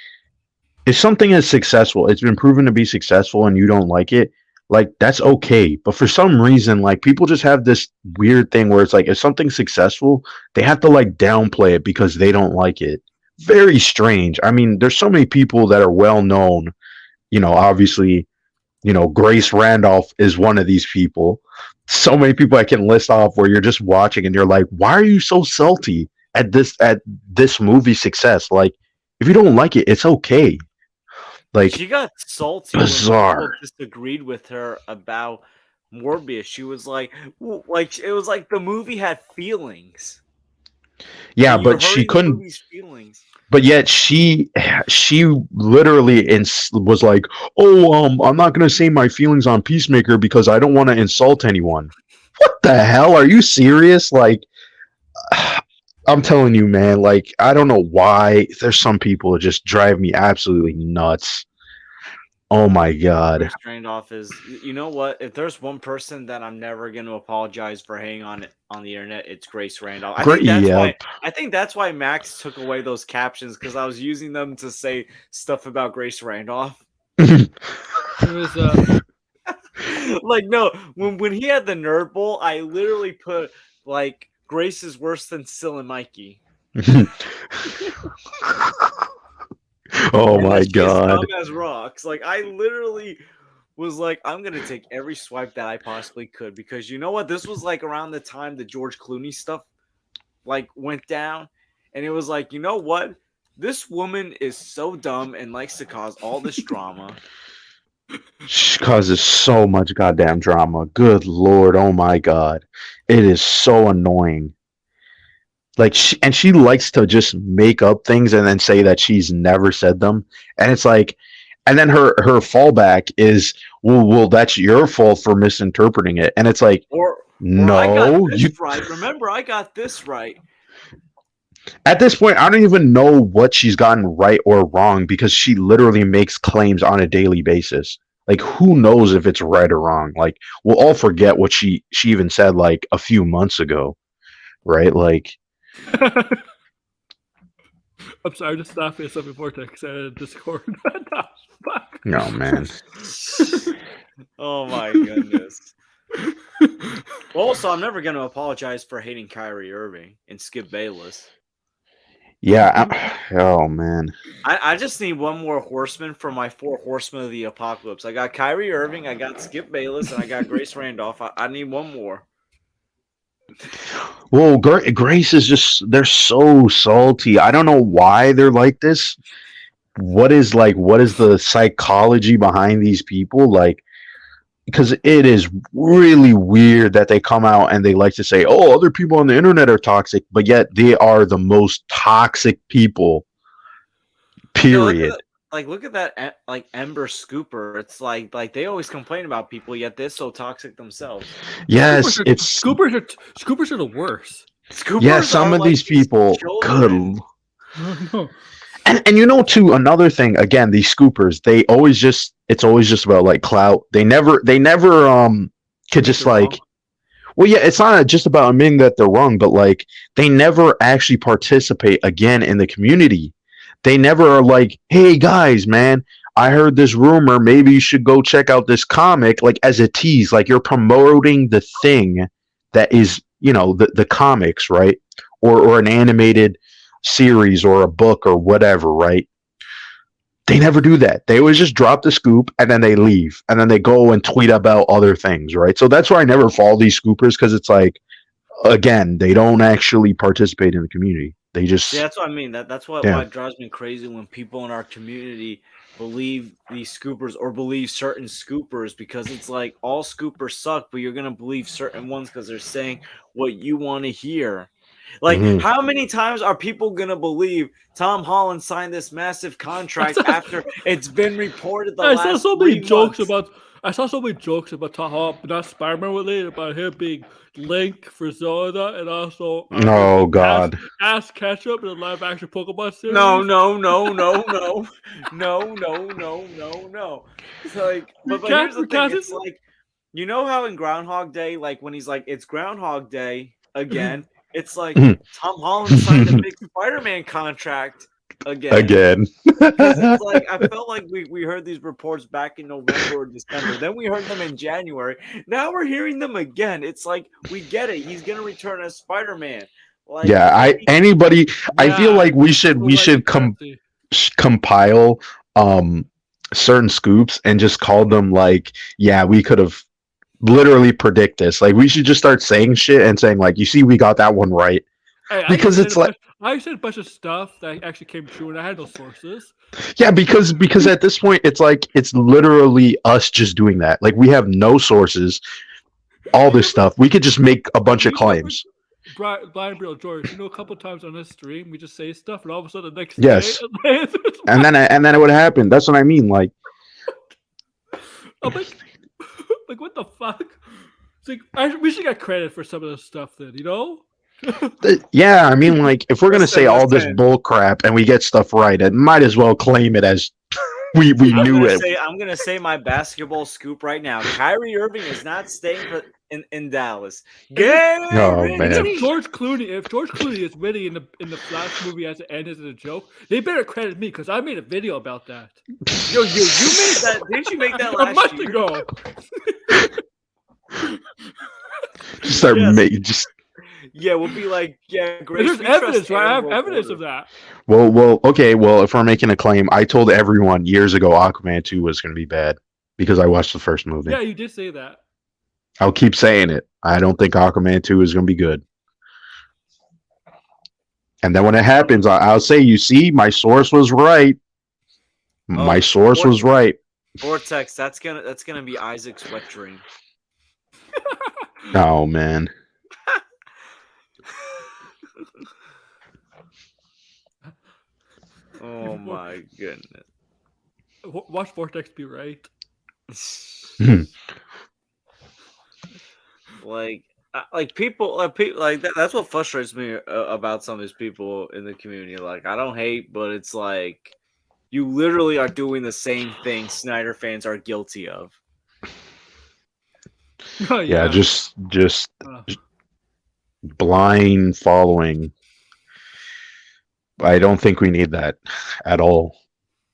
if something is successful, it's been proven to be successful, and you don't like it. Like that's okay, but for some reason, like people just have this weird thing where it's like if something's successful, they have to like downplay it because they don't like it. Very strange. I mean, there's so many people that are well known. Obviously, Grace Randolph is one of these people. So many people I can list off where you're just watching and you're like, why are you so salty at this movie success? Like, if you don't like it, it's okay. Like, She got salty when people bizarre. disagreed with her about Morbius. She was like it was like the movie had feelings, Yeah, and you're but she hurting the couldn't. movie's feelings. But yet she literally was like, "Oh, I'm not gonna say my feelings on Peacemaker because I don't want to insult anyone." What the hell? Are you serious? Like, I'm telling you, man. Like, I don't know why there's some people that just drive me absolutely nuts. Oh my god. Grace Randolph is, you know what? If there's one person that I'm never going to apologize for hating on the internet, it's Grace Randolph. Great. Yep. I think that's why Max took away those captions because I was using them to say stuff about Grace Randolph. It was Like no, when he had the Nerd Bowl, I literally put like Grace is worse than Sil and Mikey. Oh And my that shit is god. dumb as rocks. Like I literally was like, I'm gonna take every swipe that I possibly could because you know what? This was like around the time the George Clooney stuff like went down, and it was like, you know what? This woman is so dumb and likes to cause all this drama. She causes so much goddamn drama. Good lord. Oh my god. It is so annoying. Like she likes to just make up things and then say that she's never said them, and it's like, and then her fallback is, well that's your fault for misinterpreting it, and it's like, Or I got no, this you. right. Remember, I got this right. At this point, I don't even know what she's gotten right or wrong because she literally makes claims on a daily basis. Like, who knows if it's right or wrong? Like, we'll all forget what she even said like a few months ago, right? Like, I'm sorry, just stop it. Something vortex at Discord. Fuck. no man. Oh my goodness. Also, I'm never going to apologize for hating Kyrie Irving and Skip Bayless. Yeah. Oh man. I just need one more horseman for my 4 horsemen of the apocalypse. I got Kyrie Irving, I got Skip Bayless, and I got Grace Randolph. I need one more. Well, Grace is just—they're so salty. I don't know why they're like this. What is the psychology behind these people? Like, because it is really weird that they come out and they like to say, "Oh, other people on the internet are toxic," but yet they are the most toxic people. Yeah, look Period. at that like Ember Scooper. It's like they always complain about people, yet they're so toxic themselves. Yes, it's Scoopers are the worst. Scoopers yeah. Some are of like these people, children. good. And you know too, another thing, again, these scoopers, it's always just about like clout. They never could just They're like, wrong. well, yeah, it's not just about admitting that they're wrong, but like they never actually participate again in the community. They never are like, hey guys, man, I heard this rumor, maybe you should go check out this comic, like as a tease, like you're promoting the thing that is, the comics, right? Or an animated series or a book or whatever, right? They never do that. They always just drop the scoop and then they leave and then they go and tweet about other things, right? So that's why I never follow these scoopers, because it's like, again, they don't actually participate in the community. They just, Yeah, that's what I mean. That's why yeah. it drives me crazy when people in our community believe these scoopers or believe certain scoopers, because it's like all scoopers suck, but you're gonna believe certain ones because they're saying what you want to hear. Like, Mhm. how many times are people gonna believe Tom Holland signed this massive contract after it's been reported the I saw last so many 3 jokes months? about. I saw so many jokes about Tom Holland, but not Spider-Man related, about him being Link for Zelda, and also him Oh being God. Ash Ketchum in the live-action Pokemon series. No, no, no, no, no, no, no, no, no, no. It's like, but here's the thing. It's like, you know how in Groundhog Day, like when he's like, it's Groundhog Day again. It's like Tom Holland signed a big Spider-Man contract again. Again. Because it's like, I felt like we heard these reports back in November or December. Then we heard them in January. Now we're hearing them again. It's like, we get it. He's gonna return as Spider-Man. Like, Yeah, I feel like we should compile certain scoops and just call them like, yeah, we could have literally predict this. Like we should just start saying shit and saying like, you see, we got that one right. Hey, Because it's like, I said a bunch of stuff that actually came true, and I had no sources. yeah, because at this point, it's like it's literally us just doing that. Like we have no sources, all this stuff. We could just make a bunch of claims. Blind Real George, a couple times on this stream, we just say stuff, and all of a sudden the next Yes. day, and then it would happen. That's what I mean. Like, I'm like, what the fuck? It's like, we should get credit for some of this stuff, then, yeah, I mean, like, if we're gonna say all this Listen. bull crap and we get stuff right, it might as well claim it as we knew it. I'm gonna say my basketball scoop right now. Kyrie Irving is not staying in Dallas. Oh, man. If George Clooney is winning in the Flash movie as it ended as a joke, they better credit me because I made a video about that. Yo, you made that? Didn't you make that last a month year? ago? Start making just. Yeah, we'll be like, yeah, Grace. There's evidence, right? I have evidence of that. Well, okay. Well, if we're making a claim, I told everyone years ago Aquaman 2 was going to be bad because I watched the first movie. Yeah, you did say that. I'll keep saying it. I don't think Aquaman 2 is going to be good. And then when it happens, I'll say, you see, my source was right. My source was right. Vortex, that's gonna be Isaac's wet dream. Oh man. Oh my goodness. Watch Vortex be right. like people like that's what frustrates me about some of these people in the community. Like, I don't hate, but it's like you literally are doing the same thing Snyder fans are guilty of. Oh, yeah, just blind following. I don't think we need that at all.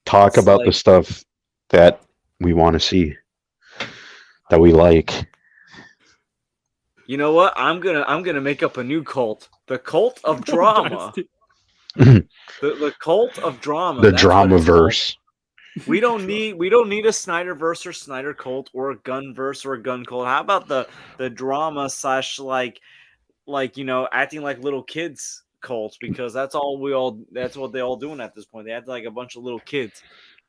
Talk about the stuff that we want to see. that we like. You know what? I'm gonna make up a new cult. The cult of drama. The The cult of drama. That's what it's called. Dramaverse. We don't need a Snyderverse or Snyder cult or a Gunverse or a gun cult. How about the drama slash acting like little kids cults, because that's what they all doing at this point. They act like a bunch of little kids.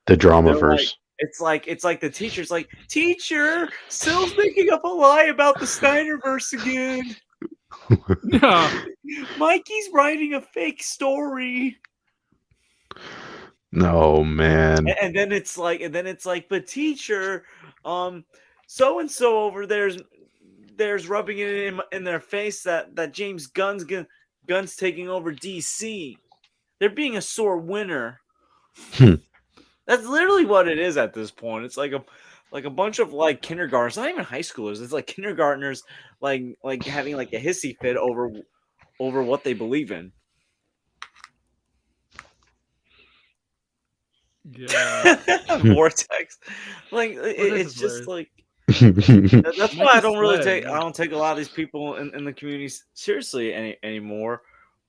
The They're like Dramaverse. it's like the teacher's like, teacher, Sill's making up a lie about the Snyderverse again. Yeah. Mikey's writing a fake story. No, man. And then it's like, but teacher, so and so over there's rubbing it in their face that James Gunn's taking over DC. They're being a sore winner. Hmm. That's literally what it is at this point. It's like a bunch of like kindergartners, not even high schoolers. It's like kindergartners like having like a hissy fit over what they believe in. Yeah. Vortex. Like it's just like that's why I don't take a lot of these people in the community seriously anymore.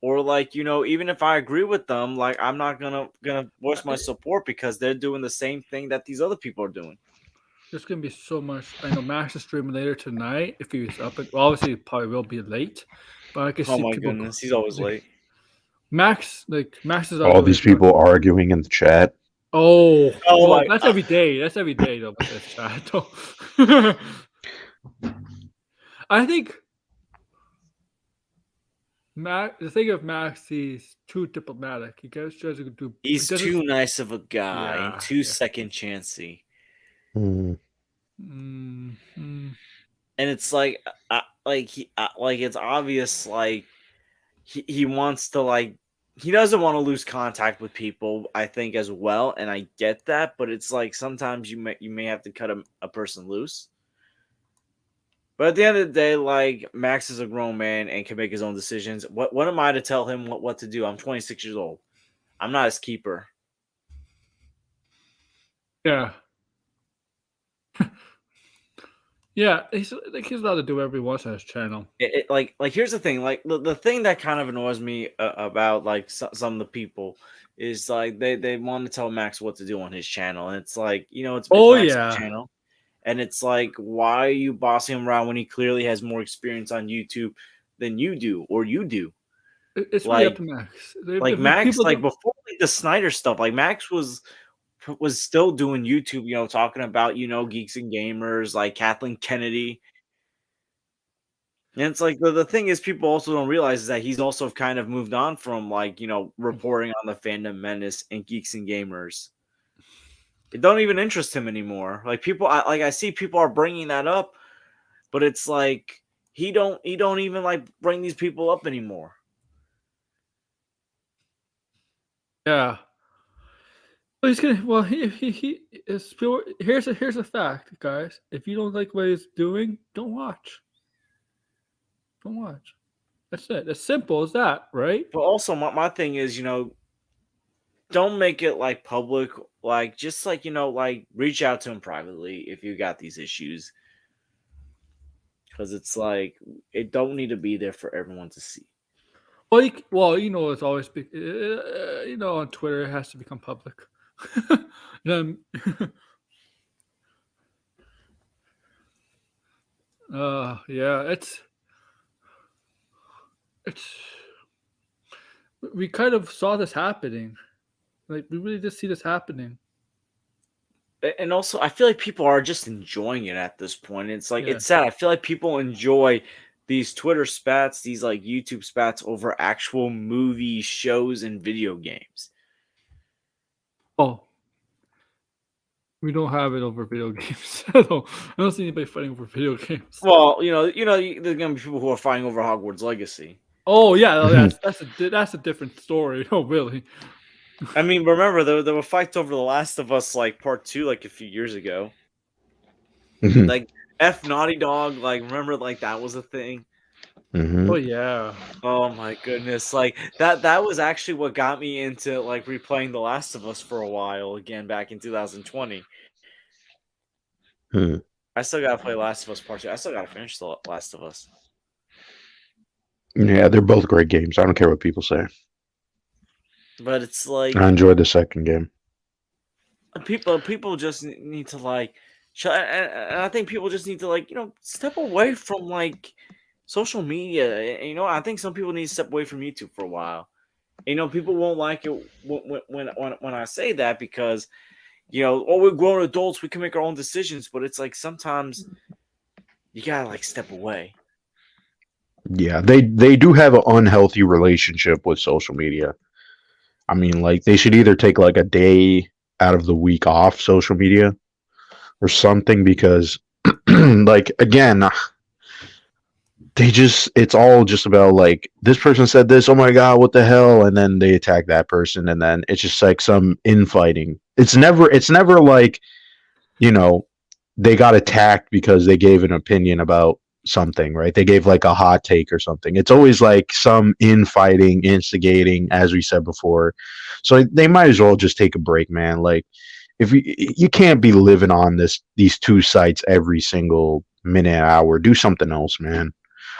Or like, even if I agree with them, like I'm not gonna voice my support because they're doing the same thing that these other people are doing. There's gonna be so much. I know Max is streaming later tonight. If he's up, well, obviously, it probably will be late. But I can Oh see my people. goodness, he's always late. Max is All these people arguing in the chat. Oh, Oh well, my- that's every day. That's every day though. With this chat, though. I think the thing of Max, he's too diplomatic. He tries to do. He's too nice of a guy, Yeah, and too second chancey. Hmm. Mm, And it's like it's obvious, like he wants to, like, he doesn't want to lose contact with people, I think, as well, and I get that, but it's like sometimes you may have to cut a person loose. But at the end of the day, like, Max is a grown man and can make his own decisions. What am I to tell him what to do? I'm 26 years old. I'm not his keeper. yeah. Yeah, he's allowed to do whatever he wants on his channel. Like here's the thing, like the thing that kind of annoys me about like some of the people is like they want to tell Max what to do on his channel, and it's like, it's Max's channel, and it's like, why are you bossing him around when he clearly has more experience on YouTube than you do, or you do? It's really up to Max. Like Max, like before like the Snyder stuff, like Max was still doing YouTube, talking about, geeks and gamers, like Kathleen Kennedy. And it's like the thing is, people also don't realize is that he's also kind of moved on from, like, reporting on the fandom menace and geeks and gamers. It don't even interest him anymore. Like I see people are bringing that up, but it's like he don't even like bring these people up anymore. Yeah. Well, he's gonna. Well, he is. Here's a fact, guys. If you don't like what he's doing, don't watch. Don't watch. That's it. As simple as that, right? But also, my thing is, don't make it like public. Like, just like, like reach out to him privately if you got these issues, because it's like it don't need to be there for everyone to see. Well, it's always on Twitter it has to become public. Then, yeah, it's we kind of saw this happening. Like, we really did see this happening. And also, I feel like people are just enjoying it at this point. It's like, it's sad. I feel like people enjoy these Twitter spats, these like YouTube spats over actual movie shows and video games. Oh, we don't have it over video games. I don't see anybody fighting over video games. Well, there's gonna be people who are fighting over Hogwarts Legacy. Oh yeah, that's a different story. Oh really? I mean, remember there were fights over The Last of Us, like Part 2, like a few years ago. Like F Naughty Dog, like, remember, like, that was a thing. Oh yeah. Oh my goodness, like that was actually what got me into like replaying The Last of Us for a while again back in 2020. I I still gotta play Last of Us Part 2. I still gotta finish the Last of Us. Yeah, they're both great games. I don't care what people say. But it's like I enjoyed the second game. people just need to like, and I think people just need to like step away from like social media. And, I think some people need to step away from YouTube for a while. People won't like it when I say that because we're grown adults, we can make our own decisions. But it's like sometimes you gotta like step away. Yeah, they do have an unhealthy relationship with social media. I mean, like they should either take like a day out of the week off social media or something because like again, it's all just about like this person said this, oh my god, what the hell, and then they attack that person and then it's just like some infighting. It's never like, you know, they got attacked because they gave an opinion about something, right? They gave like a hot take or something. It's always like some infighting, instigating, as we said before. So they might as well just take a break, man. Like if you can't be living on these two sites every single minute, hour. Do something else, man.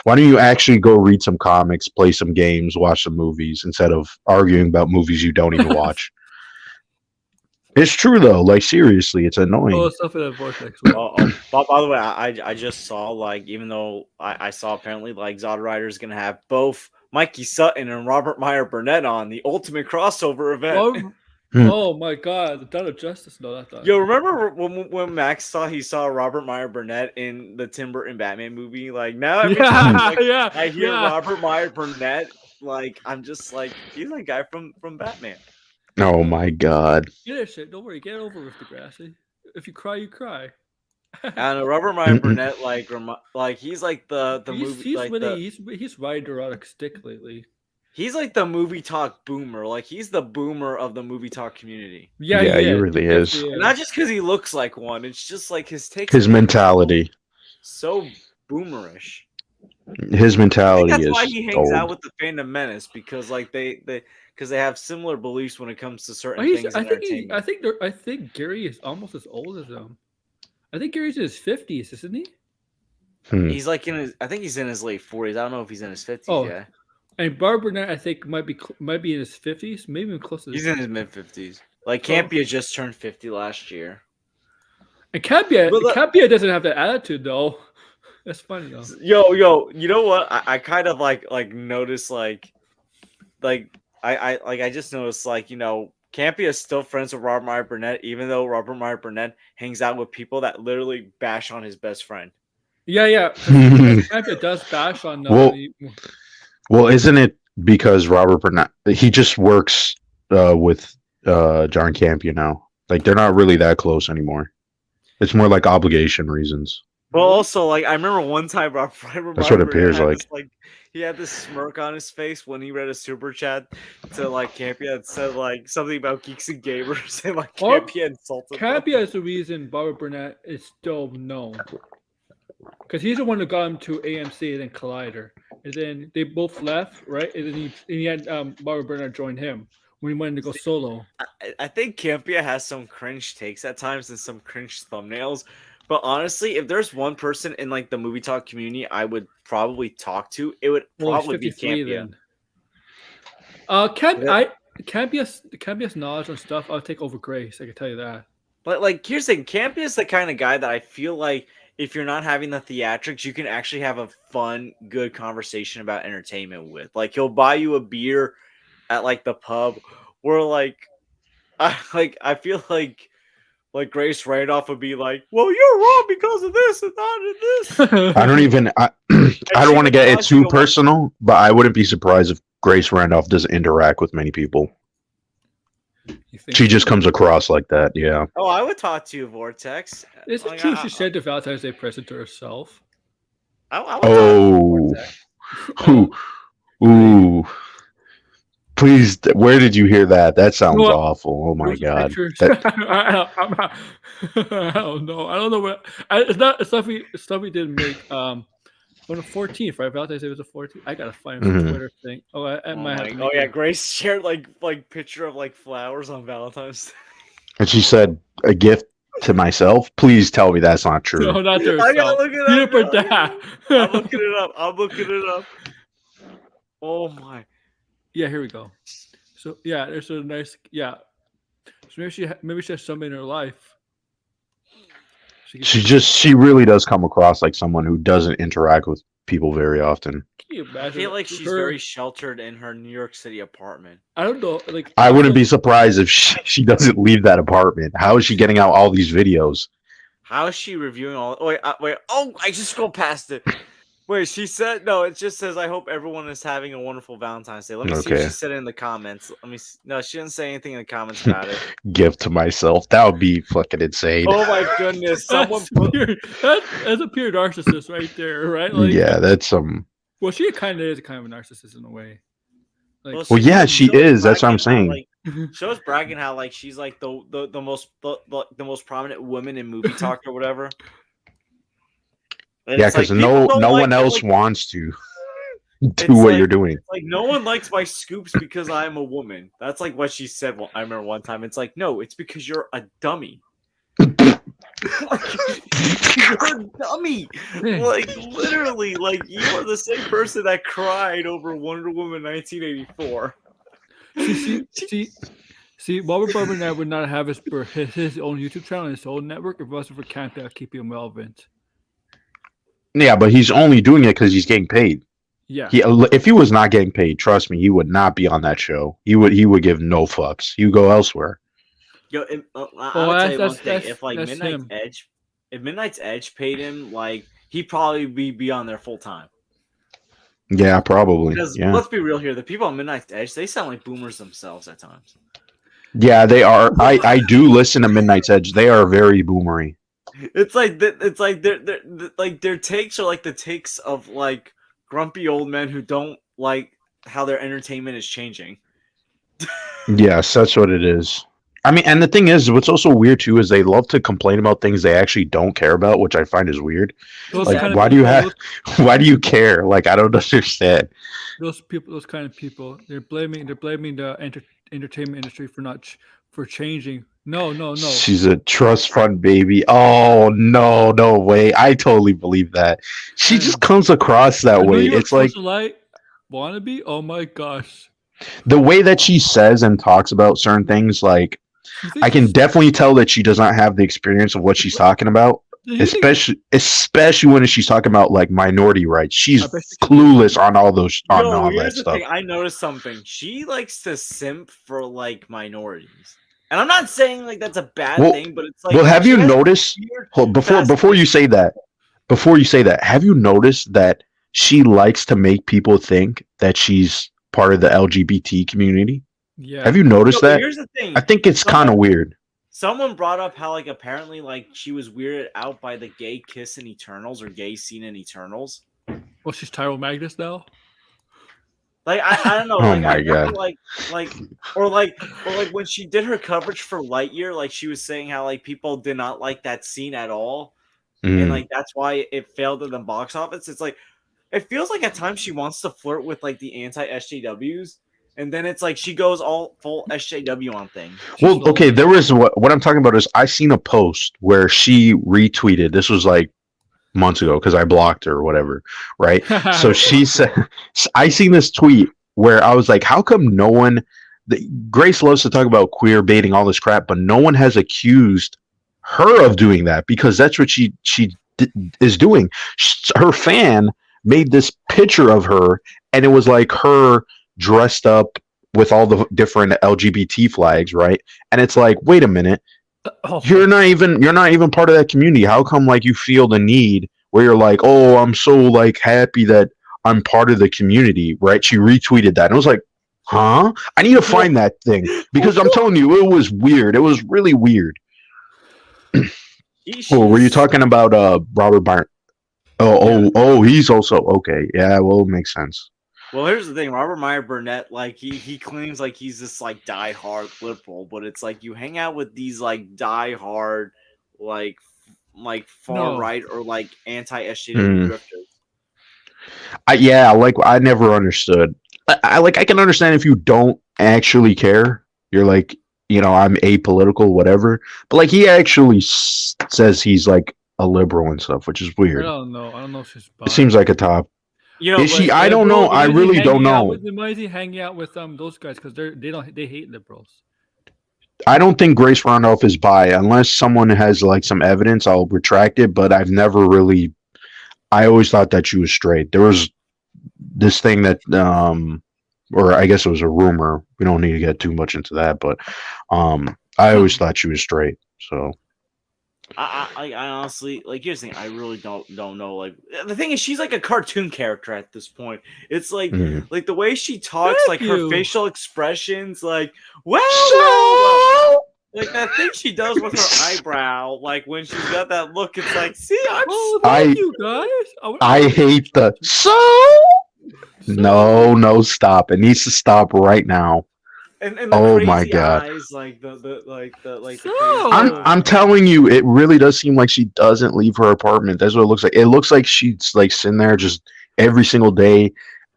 Why don't you actually go read some comics, play some games, watch some movies instead of arguing about movies you don't even watch? It's true though. Like seriously, it's annoying. Stuff in that vortex. By the way, I just saw like even though I saw apparently like Zod Rider is gonna have both Mikey Sutton and Robert Meyer Burnett on the Ultimate Crossover event. Oh my god, the Dawn of Justice. No, that's not. Yo, remember when Max saw Robert Meyer Burnett in the Tim Burton Batman movie? Like now every time I hear Robert Meyer Burnett, like I'm just like he's that guy from Batman. Oh my god. Get that shit. Don't worry. Get it over with, Degrassi. If you cry, you cry. I don't know. Robert Meyer Burnett, like he's like the movie. He's riding erotic stick lately. He's like the movie talk boomer. Like he's the boomer of the movie talk community. Yeah, he really is. Not just because he looks like one. It's just like his take. His mentality. So boomerish. His mentality that's is. Why he hangs out with the Phantom Menace because like they have similar beliefs when it comes to certain things. I think Gary is almost as old as him. I think Gary's in his 50s, isn't he? He's like I think he's in his late 40s. I don't know if he's in his 50s yet. And Barbara Burnett, I think, might be in his 50s, maybe even close to. He's in his mid 50s. Like Campia just turned 50 last year. And Campia doesn't have that attitude though. That's funny though. Yo, you know what? I kind of like noticed I just noticed Campia is still friends with Robert Meyer Burnett, even though Robert Meyer Burnett hangs out with people that literally bash on his best friend. Yeah. Campia does bash on them. Well, isn't it because Robert Burnett, he just works with John Campia now? Like, they're not really that close anymore. It's more like obligation reasons. Well, also, like, I remember one time Robert that's what it appears like. He had this smirk on his face when he read a super chat to, like, Campia that said, like, something about geeks and gamers, and, like, Campia insulted Campia is the reason Robert Burnett is still known. Because he's the one who got him to AMC and then Collider. And then they both left, right? And then he had Robert Burnett join him when he wanted to go solo. I think Campia has some cringe takes at times and some cringe thumbnails. But honestly, if there's one person in like the movie talk community I would probably talk to, it would probably be Campia. Campia's knowledge on stuff I'll take over Grace. I can tell you that. But like, here's the thing: Campia is the kind of guy that I feel like if you're not having the theatrics, you can actually have a fun, good conversation about entertainment with. Like, he'll buy you a beer at like the pub, where like, I feel like Grace Randolph would be like, "Well, you're wrong because of this and not of this." I don't want to get it too personal, but I wouldn't be surprised if Grace Randolph doesn't interact with many people. She just comes across like that, yeah. Oh, I would talk to you, Vortex. Is it true she said the Valentine's Day present to herself? Ooh. Please, where did you hear that? That sounds awful. Oh my god. I don't know. I don't know what. It's not stuff we didn't make. On the 14th, right? Valentine's Day was the 14th. I gotta find the Twitter thing. Grace shared like picture of like flowers on Valentine's Day. And she said a gift to myself. Please tell me that's not true. No, not to I gotta herself. look it Peter up. for now. that. I'm looking it up. I'm looking it up. Oh my. Yeah, here we go. So yeah, there's a nice So maybe she has somebody in her life. She really does come across like someone who doesn't interact with people very often. Can you I imagine? feel like she's her? very sheltered in her New York City apartment. I don't know. Like I wouldn't be surprised if she doesn't leave that apartment. How is she getting out all these videos? How is she reviewing all? Wait. Oh, I just scrolled past it. Wait, she said no. It just says, "I hope everyone is having a wonderful Valentine's Day." Let me see if Okay. she said it in the comments. Let me. No, she didn't say anything in the comments about it. Gift to myself. That would be fucking insane. Oh my goodness! Someone put. That's a pure narcissist right there, right? Like, Yeah, that's some. Well, she kind of is kind of a narcissist in a way. Like, Well, yeah, she was is. That's what I'm bragging how, saying. like, she was bragging how like she's like the most prominent woman in movie talk or whatever. And Yeah, it's like, because people no don't no like one that, else like, wants to do it's what like- you're doing. like no one likes my scoops because I'm a woman. That's like what she said. I remember one time. It's like, no, it's because you're a dummy. You're a dummy. Like literally, like you are the same person that cried over Wonder Woman 1984. See, Robert Barbernett would not have his own YouTube channel and his own network if it wasn't for Canada keeping him relevant. Yeah, but he's only doing it because he's getting paid. Yeah. If he was not getting paid, trust me, he would not be on that show. He would give no fucks. He would go elsewhere. Yo, I would that's- say one thing. that's- If like that's Midnight's him. Edge, if Midnight's Edge paid him, like he'd probably be on there full time. Yeah, probably. Because Yeah, let's be real here, the people on Midnight's Edge, they sound like boomers themselves at times. yeah, they are. I do listen to Midnight's Edge. They are very boomery. It's like their takes are like the takes of like grumpy old men who don't like how their entertainment is changing. Yes, that's what it is. I mean, and the thing is, what's also weird too is they love to complain about things they actually don't care about, which I find is weird. Those Like, kind of why do you people- why do you care? Like, I don't understand. those kind of people? They're blaming the entertainment industry for changing. No. She's a trust fund baby. Oh no way! I totally believe that. She just comes across that way. It's like socialite wannabe. Oh my gosh! the way that she says and talks about certain things. Like, You think I can definitely tell that she does not have the experience of what she's talking about. you think- Especially when she's talking about like minority rights. She's I bet she can- clueless on all those on Yo, all that here's the stuff. thing. I noticed something. She likes to simp for like minorities. And I'm not saying like that's a bad Well- thing, but it's like Well, have she you has noticed weird before fascination. you say that, have you noticed that she likes to make people think that she's part of the LGBT community? Yeah. Have you noticed No, but that? here's the thing. I think it's kind of weird. Someone brought up how like apparently like she was weirded out by the gay kiss in Eternals or gay scene in Eternals. Well, she's Tyrell Magnus now. Like I don't know. Oh like, my I feel God. like or like when she did her coverage for Lightyear, like she was saying how like people did not like that scene at all, and Mm. like that's why it failed in the box office. It's like it feels like at times she wants to flirt with like the anti SJWs, and then it's like she goes all full SJW on things. Well, okay, there was what I'm talking about is I seen a post where she retweeted. This was like months ago because I blocked her or whatever, right? So she said, I seen this tweet where I was like, how come no one, Grace loves to talk about queer baiting, all this crap, but no one has accused her of doing that because that's what she is doing. Her fan made this picture of her and it was like her dressed up with all the different LGBT flags, right? And it's like, wait a minute. Oh, You're not even part of that community. How come like you feel the need where you're like, oh, I'm so like happy that I'm part of the community, right? She retweeted that and I was like, huh? I need to find that thing because I'm telling you, it was weird. It was really weird. Oh, were you talking about Robert Byrne? Oh, he's also okay. Yeah, well, it makes sense. Well, here's the thing, Robert Meyer Burnett, like he claims like he's this like diehard liberal, but it's like you hang out with these like diehard like far right or like anti SJW drifters. I never understood. I can understand if you don't actually care. You're like I'm apolitical, whatever. But like he actually says he's like a liberal and stuff, which is I weird. don't know. I don't know if she's It seems bi. like a top. Is she? But I don't know. Liberal, I really don't know. why is he hanging out with those guys? Because they hate liberals. I don't think Grace Randolph is bi unless someone has like some evidence. I'll retract it, but I've never really. I always thought that she was straight. There was this thing that, or I guess it was a rumor. We don't need to get too much into that, but I always thought she was straight. So I honestly, like, here's the thing. I really don't know. Like, the thing is, she's like a cartoon character at this point. It's like like the way she talks, like her facial expressions, like, like that thing she does with her eyebrow, like when she's got that look. It's like, see, thank you guys. I hate the No, stop. It needs to stop right now. And the oh my god! Eyes, like I'm telling you, it really does seem like she doesn't leave her apartment. That's what it looks like. It looks like she's like sitting there just every single day,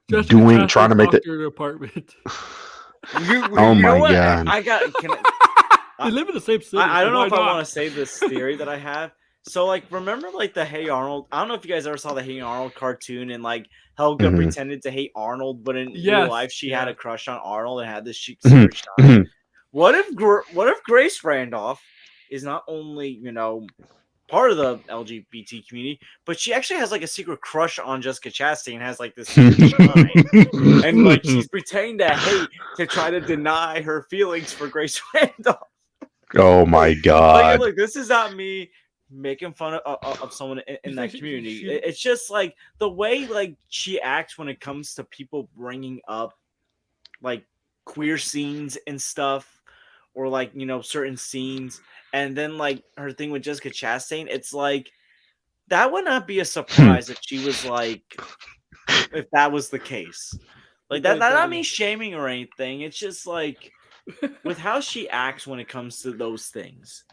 trying to make the apartment. Oh my god! They live in the same city. I don't know if I want to say this theory that I have. So, like, remember, like, the Hey Arnold? I don't know if you guys ever saw the Hey Arnold cartoon, and like Helga pretended to hate Arnold, but in real life she had a crush on Arnold and had this secret shot. What if Grace Randolph is not only part of the LGBT community, but she actually has like a secret crush on Jessica Chastain and has like this shine, and like she's pretending to hate to try to deny her feelings for Grace Randolph. Oh my god! Like, this is not me making fun of someone in that community. It's just like the way like she acts when it comes to people bringing up like queer scenes and stuff, or like certain scenes, and then like her thing with Jessica Chastain. It's like that would not be a surprise if she was like, if that was the case. Like that not me shaming or anything. It's just like with how she acts when it comes to those things.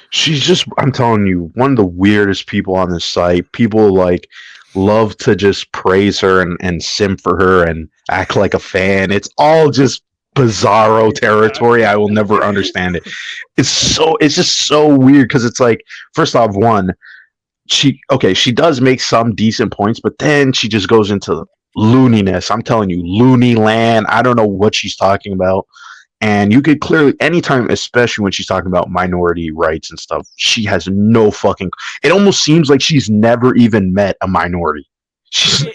She's just, I'm telling you, one of the weirdest people on this site. People like love to just praise her and simp for her and act like a fan. It's all just bizarro territory. I will never understand it. It's just so weird because it's like, first off, she does make some decent points, but then she just goes into looniness. I'm telling you, loony land. I don't know what she's talking about. And you could clearly, anytime, especially when she's talking about minority rights and stuff, she has no fucking. It almost seems like she's never even met a minority.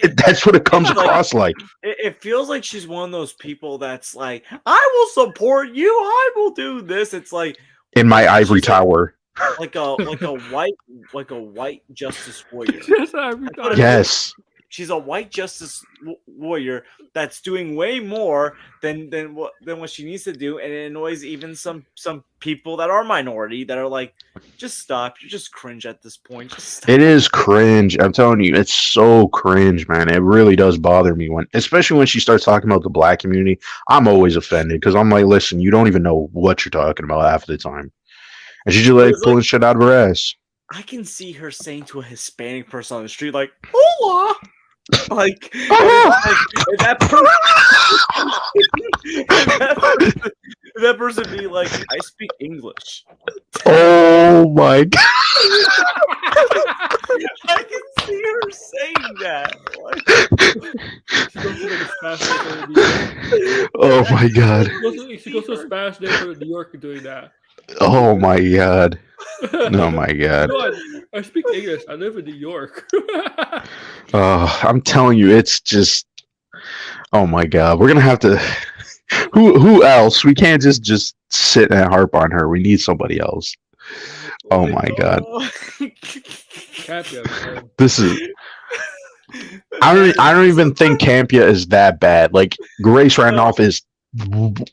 That's what it comes across like. It feels like she's one of those people that's like, I will support you. I will do this. It's like in my ivory tower. Like a white justice warrior. Yes. She's a white justice warrior that's doing way more than what she needs to do, and it annoys even some people that are minority that are like, just stop. You're just cringe at this point. Just stop. It is cringe. I'm telling you, it's so cringe, man. It really does bother me especially when she starts talking about the black community. I'm always offended because I'm like, listen, you don't even know what you're talking about half the time, and she's just like pulling shit out of her ass. I can see her saying to a Hispanic person on the street, like, "Hola." Like, that person be like, I speak English. Oh my god. I can see her saying that. Oh my god. She goes to a Spanish neighborhood in New York and doing that. Oh my god. Oh my god. No, I speak English. I live in New York. I'm telling you, it's just. Oh my god, we're gonna have to. Who else? We can't just sit and harp on her. We need somebody else. Oh my god. This is. I don't even think Campia is that bad. Like Grace Randolph is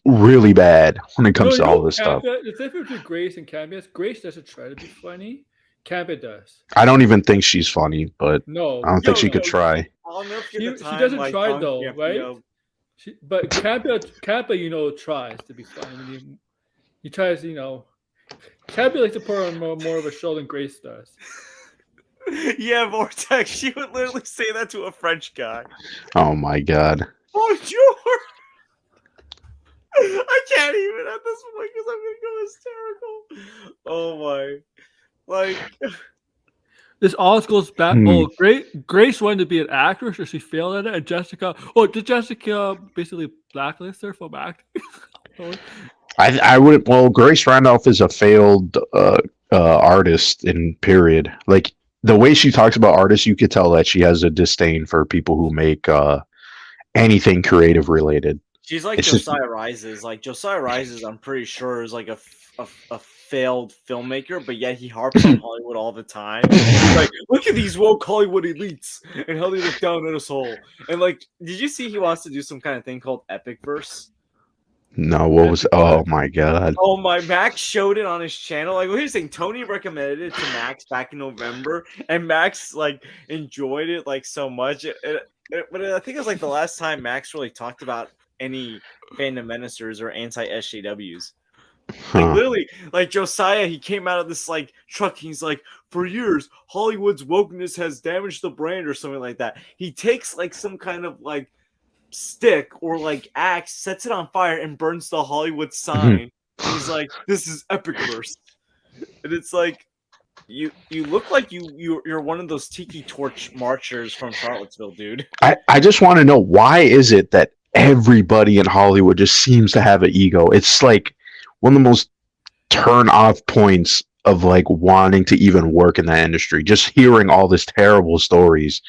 really bad when it comes to all this stuff. The difference between Grace and Campia is Grace doesn't try to be funny. Campia does. I don't even think she's funny, but I don't think she could try. She doesn't try though, right? But Campia, tries to be funny. He tries, Campia likes to put on more of a show than Grace does. Yeah, Vortex. She would literally say that to a French guy. Oh my god. Bonjour. I can't even at this point because I'm gonna go hysterical. Oh my! Like, This all goes back. Hmm. Oh, Grace wanted to be an actress, or she failed at it. And Jessica, did Jessica basically blacklist her from acting? I wouldn't. Well, Grace Randolph is a failed artist. In period. Like the way she talks about artists, you could tell that she has a disdain for people who make anything creative related. she's like It's just Josiah Rises. Like Josiah Rises, I'm pretty sure is like a failed filmmaker, but yet he harps on Hollywood all the time. He's like, look at these woke Hollywood elites and how they look down at us all. And like, did you see he wants to do some kind of thing called Epic Verse? no. What was? Oh my god. Oh my! Max showed it on his channel. Like, what here's the thing: Tony recommended it to Max back in November, and Max like enjoyed it like so much. But I think it was like the last time Max really talked about any fandom menacers or anti-SJWs. Like Huh. literally, like Josiah, he came out of this like truck. He's like, for years, Hollywood's wokeness has damaged the brand or something like that. He takes like some kind of like stick or like axe, sets it on fire, and burns the Hollywood sign. And he's like, "This is epic verse," and it's like, you look like you're one of those tiki torch marchers from Charlottesville, dude. I just want to know, why is it that everybody in Hollywood just seems to have an ego? It's like one of the most turn off points of like wanting to even work in that industry. Just hearing all this terrible stories,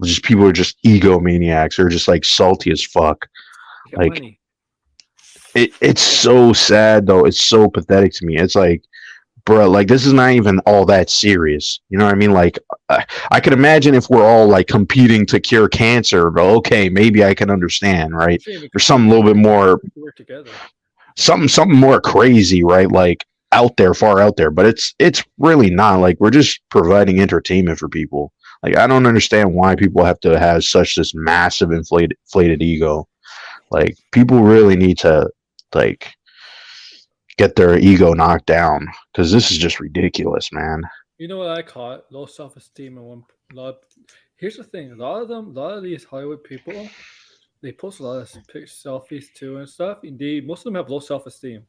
just people are just egomaniacs or just like salty as fuck. Get Like money. it's so sad though. It's so pathetic to me. It's like, bro, like this is not even all that serious. You know what I mean? Like I could imagine if we're all like competing to cure cancer, but okay, maybe I can understand, right? Shame, we Or something a little bit more, could work together. something more crazy, right? Like out there, far out there. But it's really not. Like we're just providing entertainment for people. Like I don't understand why people have to have such this massive inflated ego. Like people really need to like get their ego knocked down because this is just ridiculous, man. You know what I call it? Low self-esteem and one lot. Here's the thing: a lot of these Hollywood people, they post a lot of selfies too and stuff. Indeed, most of them have low self-esteem.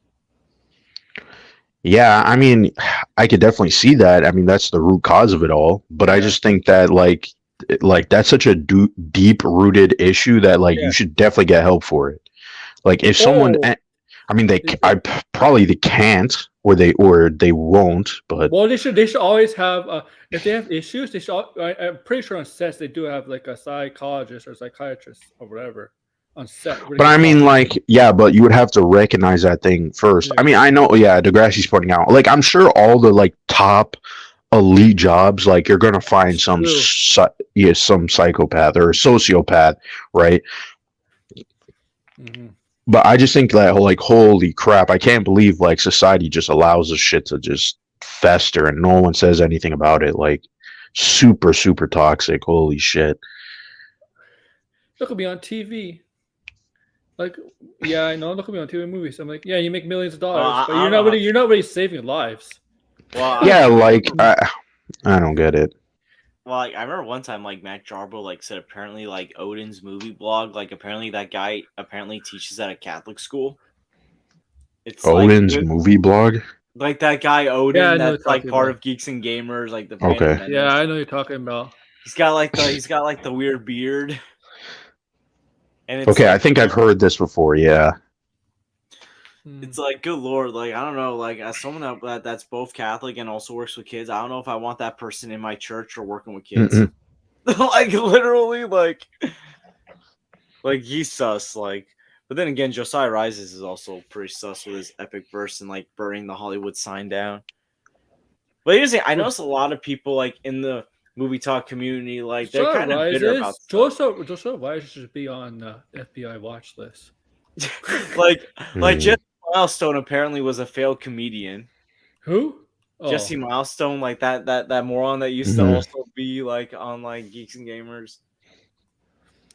Yeah, I mean, I could definitely see that. I mean, that's the root cause of it all. But I Yeah. just think that like that's such a deep rooted issue that like Yeah. you should definitely get help for it. Like if someone, Oh, I mean, they probably they can't or they won't. But well, they should always have if they have issues, they should. I'm pretty sure on sets they do have like a psychologist or psychiatrist or whatever on set. where they but I can mean, talk. like, yeah, but you would have to recognize that thing first. I Yeah. mean, I know, yeah, Degrassi's pointing out, like, I'm sure all the like top elite jobs, like, you're gonna find some True. some psychopath or sociopath, right? Mhm. But I just think that like, holy crap, I can't believe like society just allows this shit to just fester and no one says anything about it. Like, super toxic. Holy shit. Look at me on TV. Like, yeah, I know. Look at me on TV movies. I'm like, yeah, you make millions of dollars, but you're not really saving lives. Well, Yeah, like I don't get it. Well, like, I remember one time, like Matt Jarbo, like said apparently, like Odin's movie blog, like apparently that guy apparently teaches at a Catholic school. It's Odin's like, movie blog. like that guy Odin, Yeah, I know that's what you're like talking part about. of Geeks and Gamers, like the Okay. Phantom Menace. Yeah, I know what you're talking about. He's got like the weird beard, and it's Okay, like, I think I've heard this before. Yeah. it's like, good lord, like I don't know, like as someone that's both Catholic and also works with kids, I don't know if I want that person in my church or working with kids. Mm-mm. Like literally, like he's sus, like. But then again, Josiah Rises is also pretty sus with his epic verse and like burning the Hollywood sign down. But here's the thing, I noticed a lot of people like in the movie talk community, like they're kind of bitter about stuff. Joseph Rises should be on the FBI watch list. like Jesse Milestone apparently was a failed comedian. Who? Oh. Jesse Milestone, like that moron that used to also be like on like Geeks and Gamers.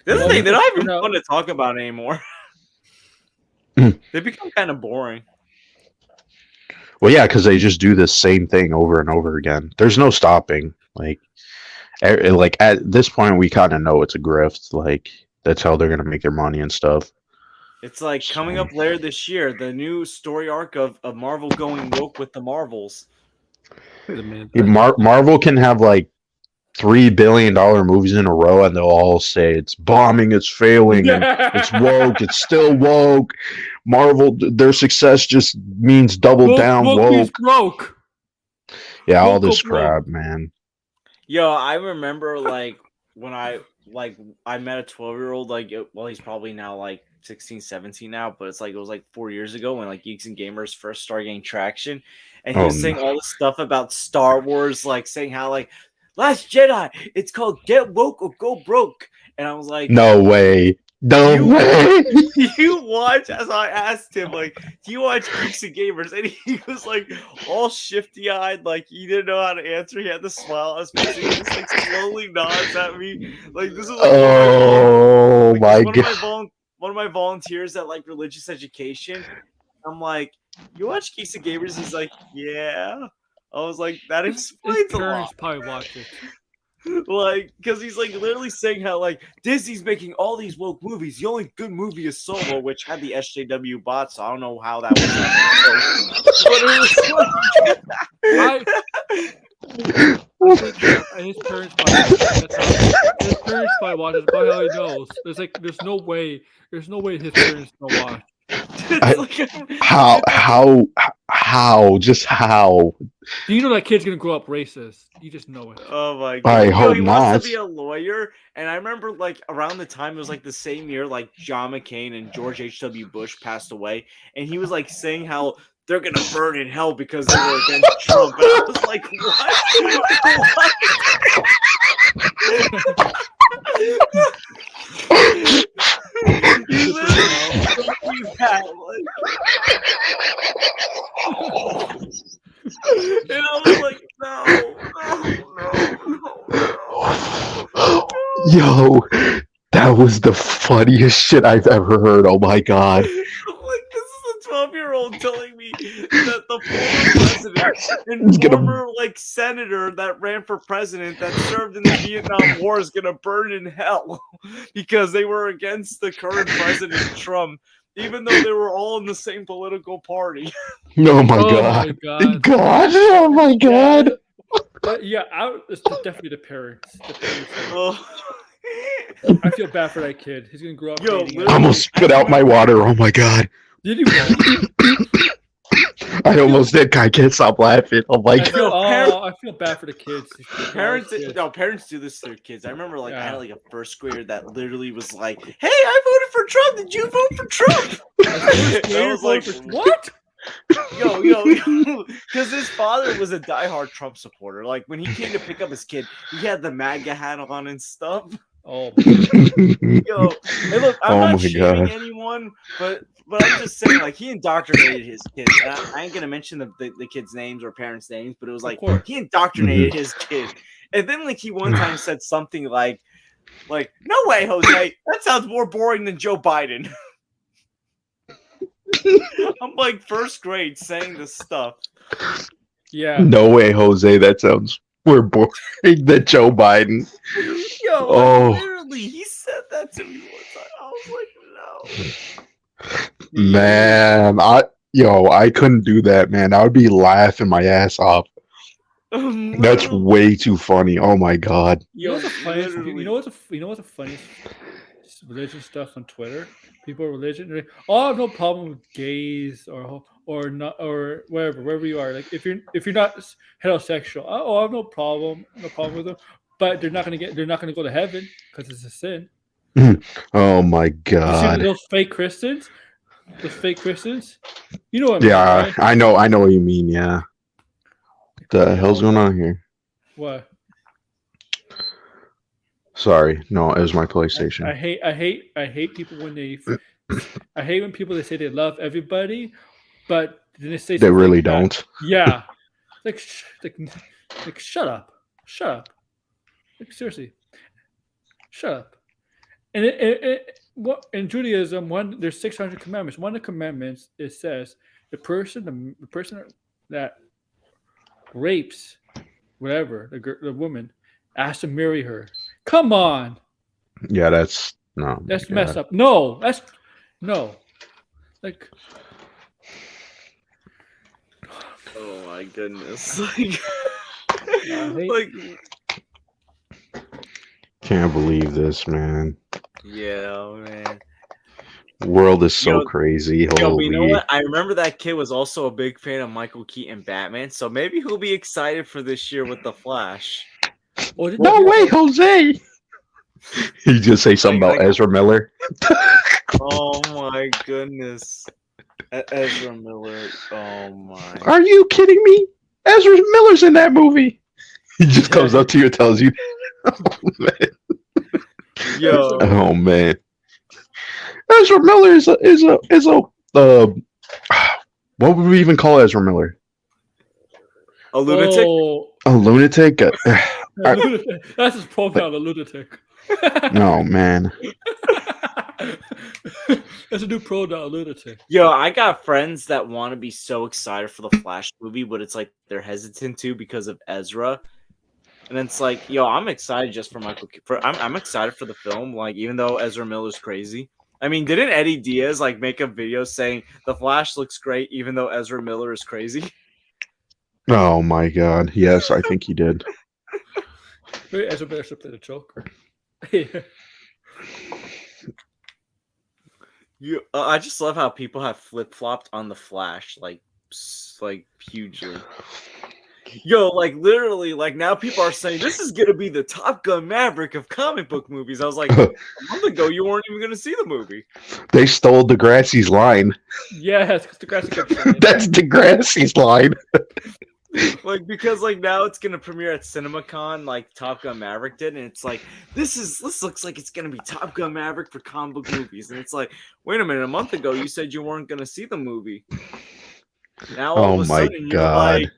The other thing, they're not even fun to talk about anymore. They become kind of boring. Well, yeah, because they just do the same thing over and over again. There's no stopping. Like at this point, we kind of know it's a grift. Like that's how they're gonna make their money and stuff. It's like coming up later this year, the new story arc of Marvel going woke with the Marvels. Wait a minute. Marvel can have like $3 billion movies in a row, and they'll all say it's bombing, it's failing, and it's woke, it's still woke. Marvel, their success just means double down woke. Broke. Yeah, all Woke this up broke. crap, man. Yo, I remember like when I met a 12-year-old, like, well, he's probably now like 16, 17 now, but it's like it was like 4 years ago when like Geeks and Gamers first started getting traction, and he was saying all this stuff about Star Wars, like saying how like Last Jedi, it's called Get Woke or Go Broke, and I was like, no way. Way. You watch, as I asked him, like, do you watch Geeks and Gamers? And he was like all shifty eyed, like he didn't know how to answer. He had to smile on his face. He just like slowly nods at me. Like, this is like, oh my god. One of my volunteers at like religious education. I'm like, you watch Geeks and Gamers? He's like, yeah. I was like, that explains a lot. Probably watch it. Like, because he's like literally saying how like Disney's making all these woke movies. The only good movie is Solo, which had the SJW bot, so I don't know how that was. His parents probably watch it. Probably how he knows. There's no way his parents don't watch. How? Just how? Do you know that kid's gonna grow up racist? You just know it. Oh my god! I hope he not. wants to be a lawyer, and I remember like around the time it was like the same year like John McCain and George H.W. Bush passed away, and he was like saying how they're gonna burn in hell because they were against Trump, and I was like, what? You literally told me that, like... And I was like, no. Yo, that was the funniest shit I've ever heard. Oh my god. Like, this is a 12-year-old telling me that the former president and former like senator that ran for president that served in the Vietnam War is gonna burn in hell because they were against the current president Trump, even though they were all in the same political party. Oh my god. Oh my god. Yeah, it's definitely the parents. I feel bad for that kid. He's gonna grow up. I almost spit out my water. Oh my god. Did you? I almost did. I can't stop laughing. Oh my god. I feel bad for the kids. Parents do this to their kids. I remember like I had like a first grader that literally was like, "Hey, I voted for Trump. Did you vote for Trump?" I was like, "What?" Yo, because his father was a diehard Trump supporter. Like when he came to pick up his kid, he had the MAGA hat on and stuff. Oh, yo, hey, look, I'm not shaming anyone, but I'm just saying, like, he indoctrinated his kids. And I ain't gonna mention the kids' names or parents' names, but it was like he indoctrinated his kid. And then like he one time said something like, "No way, Jose, that sounds more boring than Joe Biden." I'm like first grade saying this stuff. Yeah. No way, Jose. That sounds more boring than Joe Biden. Yo, literally, he said that to me one time. I was like, no. Man, I couldn't do that, man. I would be laughing my ass off. That's way too funny. Oh my god. You know what's the funniest religion stuff on Twitter? People are religion. I have no problem with gays or not or wherever you are. Like if you're not heterosexual, I have no problem with them. But they're not gonna go to heaven because it's a sin. Oh my god! You see those fake Christians? You know what I mean? Yeah, right? I know what you mean. Yeah. What the hell's going on here? What? Sorry, no, it was my PlayStation. I hate people when I hate when people say they love everybody, but then they say they really don't. Yeah, like shut up. Like, seriously, shut up. And what in Judaism, there's 600 commandments. One of the commandments it says the person that rapes whatever the woman has to marry her. Come on. Yeah, that's no. That's messed up. No, Like, Oh my goodness! I hate. Like, Can't believe this, man. yeah, man. World is so Yo, crazy. Yo, but you know Holy. what? I remember that kid was also a big fan of Michael Keaton Batman, so maybe he'll be excited for this year with the Flash. Or did No you way, hear about- Jose. He just say something Like- about Ezra Miller. Oh my goodness. Ezra Miller. Oh my. Are you kidding me? Ezra Miller's in that movie. He just comes up to you and tells you. Yo. Oh man. Ezra Miller is a what would we even call Ezra Miller? A lunatic? Oh, A lunatic? that's his profile, the lunatic. No man. That's a new profile, lunatic. Yo, I got friends that want to be so excited for the Flash movie, but it's like they're hesitant to because of Ezra. And it's like, yo, I'm excited just for Michael. I'm excited for the film, like even though Ezra Miller's crazy. I mean, didn't Eddie Diaz like make a video saying the Flash looks great even though Ezra Miller is crazy? Oh my god. Yes, I think he did. Maybe Ezra Miller should play the Joker. Yeah. I just love how people have flip flopped on the Flash, like hugely. Yo, like literally, like now people are saying this is gonna be the Top Gun Maverick of comic book movies. I was like, a month ago you weren't even gonna see the movie. They stole Degrassi's line. Yes, because the grass kept saying That's Degrassi's line. Like because like now it's gonna premiere at CinemaCon, like Top Gun Maverick did, and it's like this looks like it's gonna be Top Gun Maverick for comic book movies, and it's like, wait a minute, a month ago you said you weren't gonna see the movie. Now all Oh of a my sudden God.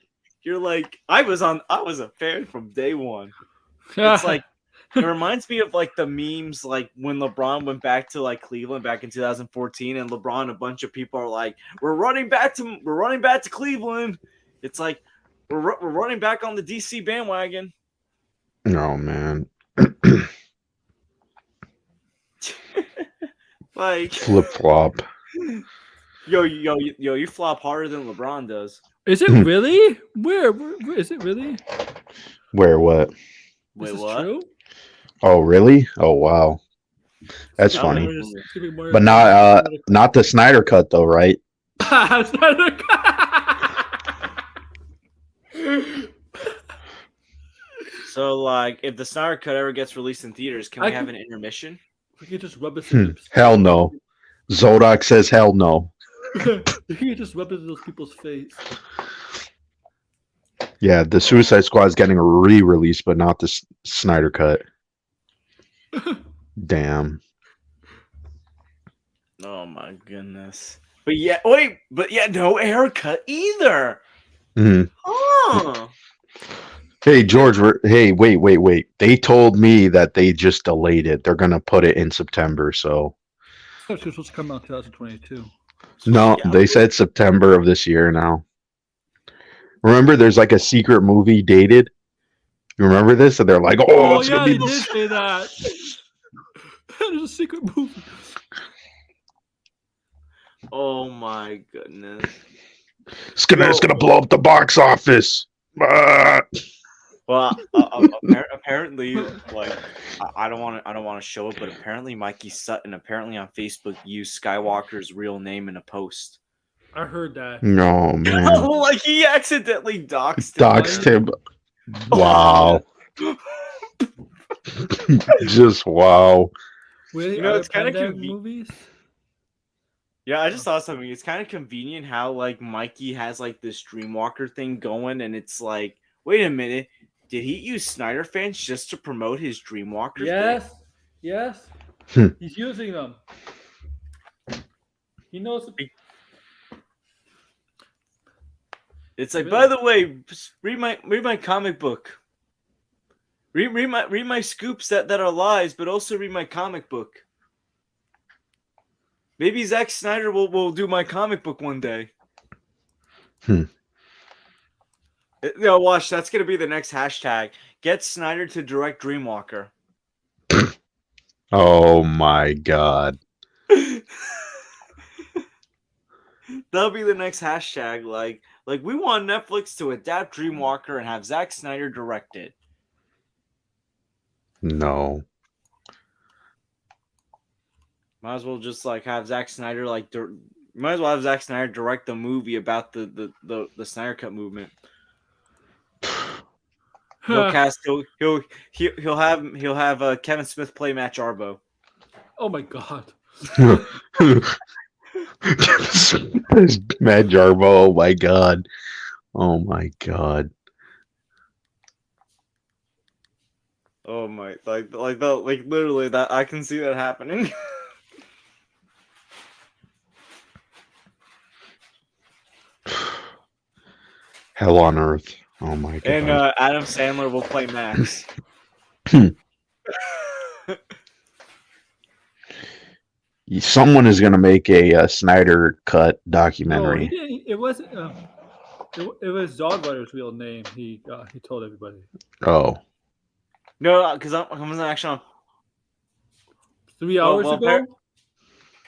you're like I was a fan from day one. It's like it reminds me of like the memes like when LeBron went back to like Cleveland back in 2014, and LeBron and a bunch of people are like, we're running back to Cleveland. It's like we're running back on the DC bandwagon. Oh man. Like Flip flop. yo, you flop harder than LeBron does. Is it really? Where is it really? Where what? Wait, Is this what? true? Oh really? Oh wow. That's Oh, funny. wait. But not the Snyder cut though, right? So like, if the Snyder Cut ever gets released in theaters, can we have an intermission? We can just rub it in lips. Hell no. Zodok says hell no. You can just rub it in those people's face. Yeah, the Suicide Squad is getting a re-release, but not the Snyder cut. Damn. Oh my goodness. But yeah, wait, no haircut either. Mhm. Huh. Hey George, wait. They told me that they just delayed it. They're gonna put it in September, so It's supposed to come out in 2022. no, Yeah. they said September of this year now. Remember, there's like a secret movie dated. You remember this? And they're like, "Oh, Oh it's yeah, gonna be they the did say that. There's a secret movie. Oh my goodness. it's gonna blow up the box office." Ah. Well, apparently, like I don't want to show it, but apparently Mikey Sutton apparently on Facebook used Skywalker's real name in a post. I heard that. No man, Like he accidentally doxed doxed him. Wow, just wow. Really? You know, Are it's there kinda pandemic convenient. movies. Yeah, I just thought something. It's kind of convenient how like Mikey has like this Dreamwalker thing going, and it's like, wait a minute, did he use Snyder fans just to promote his Dreamwalker thing? Yes. Yes. Hmm. He's using them. He knows. It's like, Really? by the way, read my comic book. Read my scoops that are lies, but also read my comic book. Maybe Zack Snyder will do my comic book one day. Yo, watch, that's gonna be the next hashtag. Get Snyder to direct Dreamwalker. Oh my god. That'll be the next hashtag. Like we want Netflix to adapt Dreamwalker and have Zack Snyder direct it. No. Might as well just like have Zack Snyder might as well have Zack Snyder direct the movie about the Snyder Cut movement. He'll cast he'll have Kevin Smith play Matt Jarbo. Oh my god. Mad Jarbo. Oh my god. Oh my god. Oh my, like literally that I can see that happening. Hell on earth. Oh my god. And Adam Sandler will play Max. Someone is gonna make a Snyder Cut No, documentary. he didn't. It wasn't. It was Dogwatter's real name. He told everybody. Oh. No, because I'm actually on. 3 hours ago.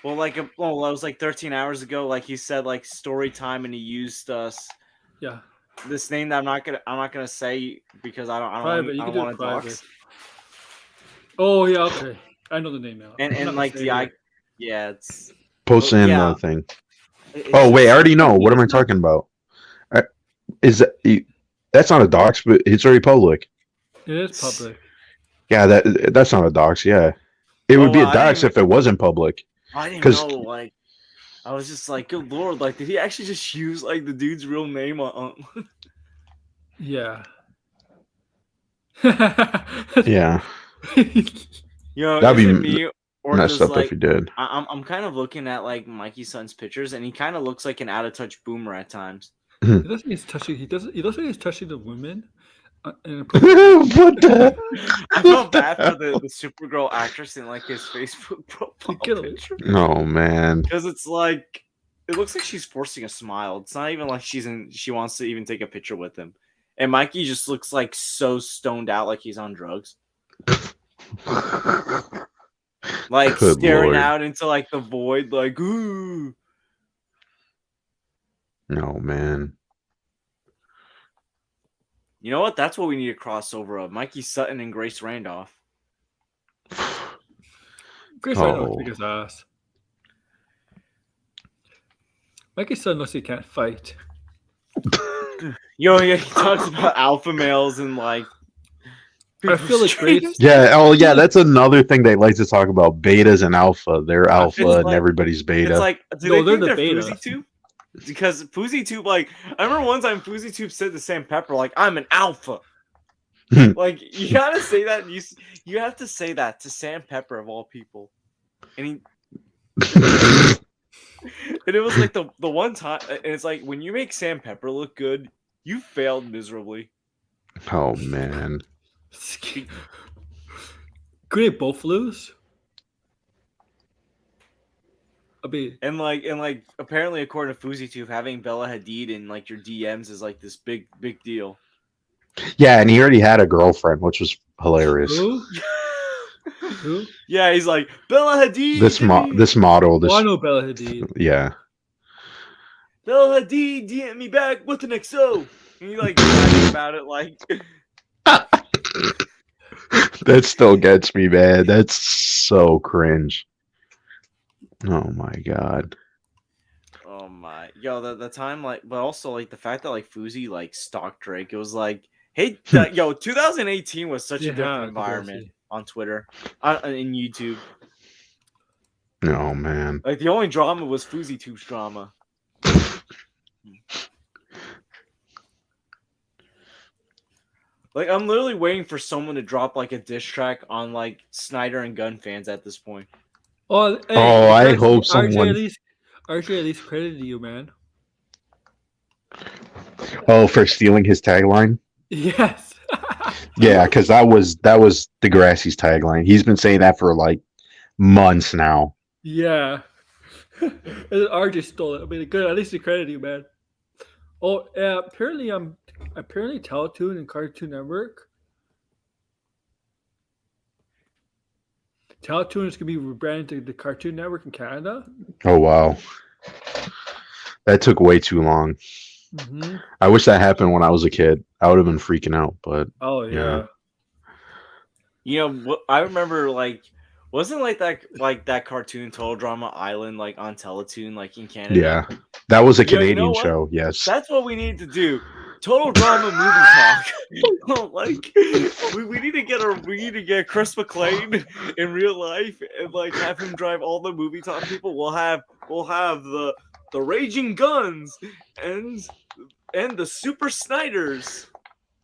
Well, it was like 13 hours ago. Like he said, like story time, and he used Yeah. this name that I'm not gonna say because I don't Private. You I can don't do want it to private. dox. Oh yeah. Okay. I know the name now. I'm not And gonna like say the it. yeah, it's Post in yeah. the thing. It's Oh wait, I just- already know. What am I talking about? Is that that's not a dox, but it's already public. It is public. Yeah, that's not a dox. Yeah, it would be a I dox didn't if it wasn't public. I didn't 'Cause- know. Like, I was just like, good lord! Like, did he actually just use like the dude's real name on? Yeah. Yeah, You know, That'd is be it me or messed does up like if you did. I'm kind of looking at like Mikey Son's pictures, and he kind of looks like an out of touch boomer at times. He doesn't. He's touching. He doesn't. He looks like he's touching the women. What the? I felt bad for the Supergirl actress in like his Facebook profile Get him. picture Oh man. because it's like it looks like she's forcing a smile. It's not even like she wants to even take a picture with him. And Mikey just looks like so stoned out, like he's on drugs. Like Good staring Lord. out into like the void, like ooh. No man. You know what? That's what we need a crossover of Mikey Sutton and Grace Randolph. Grace Oh. Randolph kick his ass. Mikey's son looks like he can't fight. You know, he talks about alpha males and like. I feel like Grace. Yeah. Oh yeah. That's another thing they like to talk about. Betas and alpha. They're alpha, It's and like- everybody's beta. It's like, do No, they they're think the they're betas. Fousey Tube? Because Fousey Tube, like, I remember one time Fousey Tube said to Sam Pepper, like, I'm an alpha. Like, you gotta say that. You have to say that to Sam Pepper of all people. And he. And it was like the one time, and it's like when you make Sam Pepper look good, you failed miserably. Oh man. Could they both lose? I mean, And like apparently according to Fousey Tube, having Bella Hadid in like your DMs is like this big deal. Yeah, and he already had a girlfriend, which was hilarious. who? Who? Yeah, he's like Bella Hadid. This model. This Oh, I know Bella Hadid. yeah. Bella Hadid DM me back with an XO. And he like bragging about it like. That still gets me, man. That's so cringe. Oh my god. Oh my, yo, the time like, but also like the fact that like Fousey like stalked Drake. It was like, hey, yo, 2018 was such a different environment on Twitter, in YouTube. Oh man. Like the only drama was Fousey Tube's drama. Like I'm literally waiting for someone to drop like a diss track on like Snyder and Gunn fans at this point. Oh, hey, I RJ hope someone- RJ at least credited you, man. Oh, for stealing his tagline? Yes. Yeah, because that was Degrassi's tagline. He's been saying that for like months now. Yeah. And then RJ stole it. I mean, good. At least he credited you, man. Oh, yeah. Apparently Teletoon and Cartoon Network. Teletoon is gonna be rebranded to the Cartoon Network in Canada. Oh wow. That took way too long. Mm-hmm. I wish that happened when I was a kid. I would have been freaking out, but Oh yeah. yeah. You know, I remember wasn't that cartoon Total Drama Island like on Teletoon like in Canada? Yeah. That was a Yo, you know Canadian what? show, yes. That's what we need to do. Total Drama movie talk. Like we need to get Chris McLean in real life and like have him drive all the movie talk people. We'll have the Raging Guns and the Super Snyders.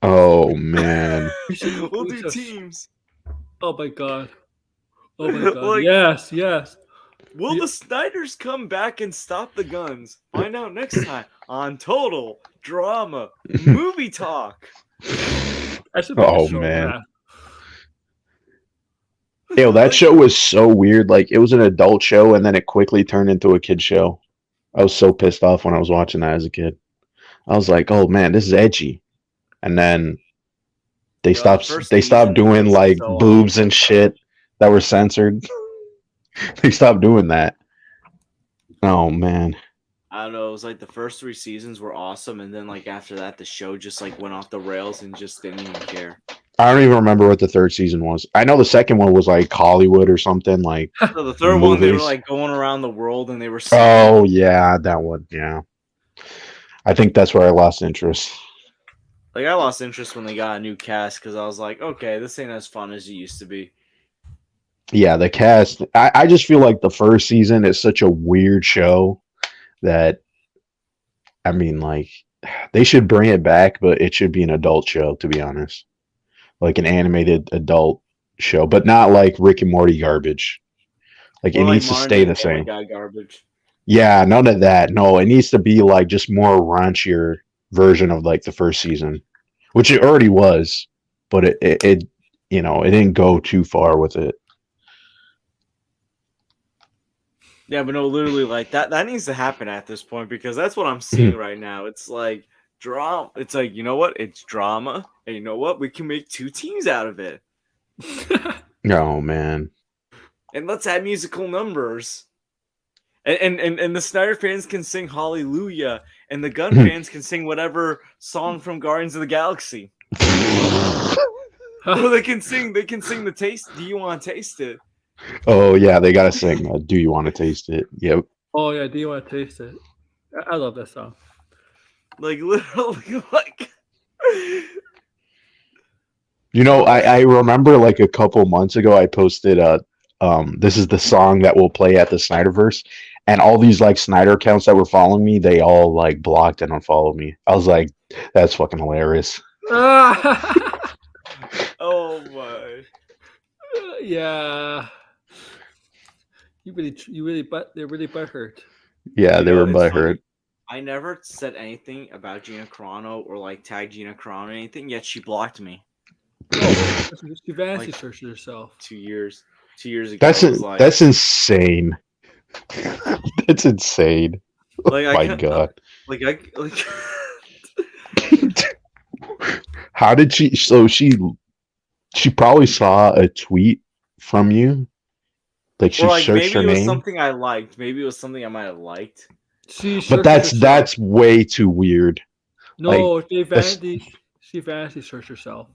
Oh man. We'll We do should- teams. Oh my god. Oh my god. Like, Yes, yes. will Yeah. the Snyders come back and stop the guns? Find out next time on Total Drama Movie Talk. I should make Oh, a show man. of that. Yo, that show was so weird. Like it was an adult show and then it quickly turned into a kid show. I was so pissed off when I was watching that as a kid. I was like, "Oh man, this is edgy." And then they Yo, the stopped first they stopped season doing was like so boobs and shit that were censored. They stopped doing that. Oh man. I don't know. It was like the first 3 seasons were awesome, and then like after that, the show just like went off the rails and just didn't even care. I don't even remember what the third season was. I know the second one was like Hollywood or something like So the third one, they were Movies. like going around the world, and they were. oh yeah, that one. Yeah. I think that's where I lost interest. Like I lost interest when they got a new cast because I was like, okay, this ain't as fun as it used to be. Yeah, the cast. I just feel like the first season is such a weird show that I mean, like they should bring it back, but it should be an adult show, to be honest, like an animated adult show, but not like Rick and Morty garbage. Like it Or like needs to modern stay day the Family same. Guy garbage. Yeah, none of that. No, it needs to be like just more raunchier version of like the first season, which it already was, but it it didn't go too far with it. Yeah, but no, literally, like that needs to happen at this point because that's what I'm seeing right now. It's like drama. It's like, you know what? It's drama, and you know what? We can make 2 teams out of it, Oh man. and let's add musical numbers. And the Snyder fans can sing Hallelujah, and the Gun fans can sing whatever song from Guardians of the Galaxy. Or they can sing the taste. Do you want to taste it? Oh yeah, they gotta sing. Do you want to taste it? Yep. Oh yeah, do you want to taste it? I love that song. Like literally, like. You know, I remember like a couple months ago I posted this is the song that will play at the Snyderverse, and all these like Snyder accounts that were following me, they all like blocked and unfollowed me. I was like, that's fucking hilarious. Oh my. Yeah. They're really butthurt. Yeah, You they know, were it's funny. butthurt. I never said anything about Gina Carano or like tagged Gina Carano or anything, yet she blocked me Oh, she vanity Like- searched herself. 2 years. 2 years ago. That's I was like, that's insane. That's insane. like Oh I my can't- god. like How did she so she probably saw a tweet from you? Like she or like searched maybe her it was name? something I liked. Maybe it was something I might have liked. She But searched that's herself. way too weird. No, that's- she vanity searched herself.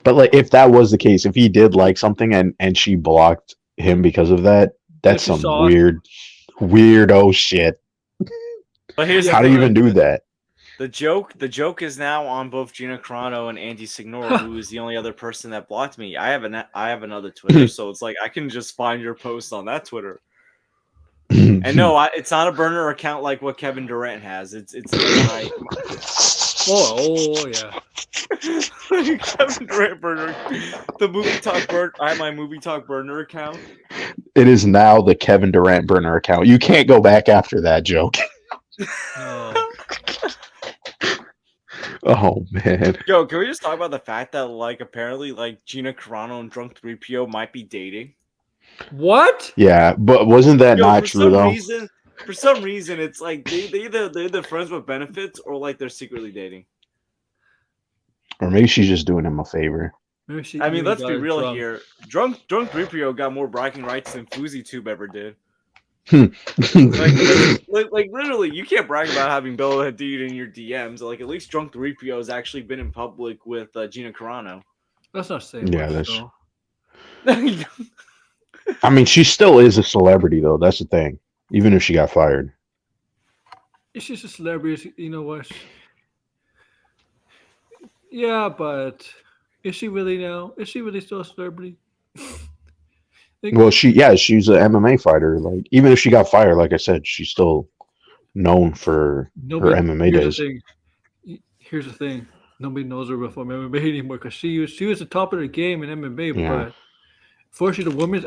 But like if that was the case, if he did like something and she blocked him because of that, that's If you some saw it- weirdo shit. But here's How the do you thing. even do that? The joke is now on both Gina Carano and Andy Signora, who is the only other person that blocked me. I have another Twitter, so it's like I can just find your post on that Twitter. And no, it's not a burner account like what Kevin Durant has. It's my Oh yeah. Kevin Durant burner. The movie talk burner. I have my movie talk burner account. It is now the Kevin Durant burner account. You can't go back after that joke. No. Oh man. Yo, can we just talk about the fact that like apparently like Gina Carano and Drunk 3PO might be dating? What? Yeah, but wasn't that Yo, not for true some though? reason, for some reason, it's like they're either friends with benefits or like they're secretly dating. Or maybe she's just doing him a favor. Maybe she, I mean, maybe let's got be her real drunk. here. Drunk 3PO got more bragging rights than FouseyTube ever did. like literally, you can't brag about having Bella Hadid in your DMs. Like at least Drunk 3PO has actually been in public with Gina Carano. That's not saying Yeah, much, that's. though. I mean, she still is a celebrity, though. That's the thing. Even if she got fired. It's just a celebrity. You know what? Yeah, but is she really now? Is she really still a celebrity? Like, Well, she's an MMA fighter. Like, even if she got fired, like I said, she's still known for her MMA days. Here's the thing. Nobody knows her from MMA anymore because she was the top of the game in MMA. Yeah. But fortunately, the women's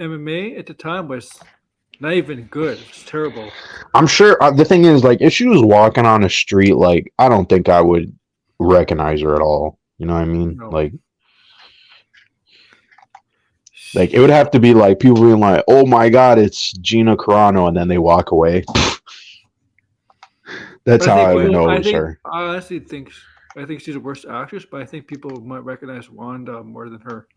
MMA at the time was not even good. It was terrible. I'm sure the thing is, like, if she was walking on the street, like, I don't think I would recognize her at all. You know what I mean? No. Like it would have to be like people being like, "Oh my God, it's Gina Carano," and then they walk away. That's how I would know it was her. I honestly think she's the worst actress, but I think people might recognize Wanda more than her.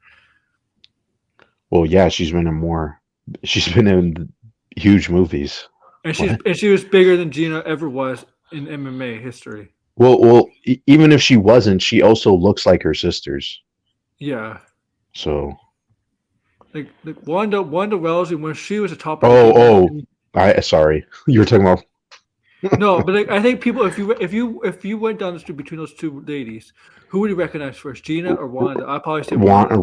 Well, yeah, she's been in huge movies, and she was bigger than Gina ever was in MMA history. Well, even if she wasn't, she also looks like her sisters. Yeah. So. Like Wanda Rousey, when she was a top. Sorry, you were talking about. No, but like, I think people, if you went down the street between those two ladies, who would you recognize first, Gina or Wanda? I'd probably say Ronda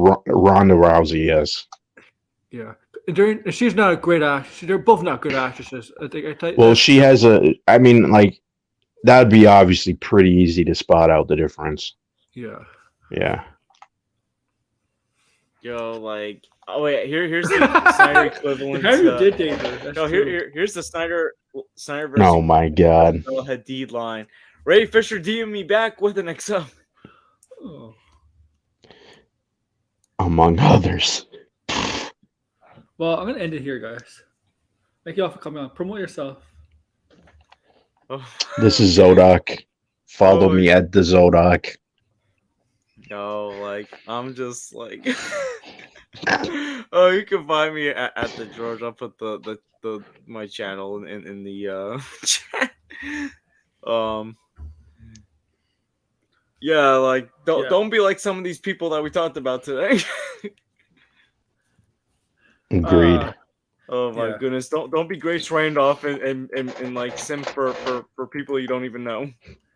Rousey. Yes. Yeah, she's not a great actress. They're both not good actresses. I think. Well, she has I mean, like, that'd be obviously pretty easy to spot out the difference. Yeah. Yeah. Yo, like, oh wait, here's the Snyder equivalent. Did date her. No, here's the Snyder versus. Oh my God. Hadid line. Ray Fisher DM me back with an XO. Oh. Among others. Well, I'm gonna end it here, guys. Thank you all for coming on. Promote yourself. Oh. This is Zodok. Follow me at the Zodok. No, like, I'm just like, oh, you can find me at the George. I'll put my channel in the chat. Yeah, like, don't be like some of these people that we talked about today. Agreed. Oh my goodness! Don't be Grace Randolph and like simp for people you don't even know.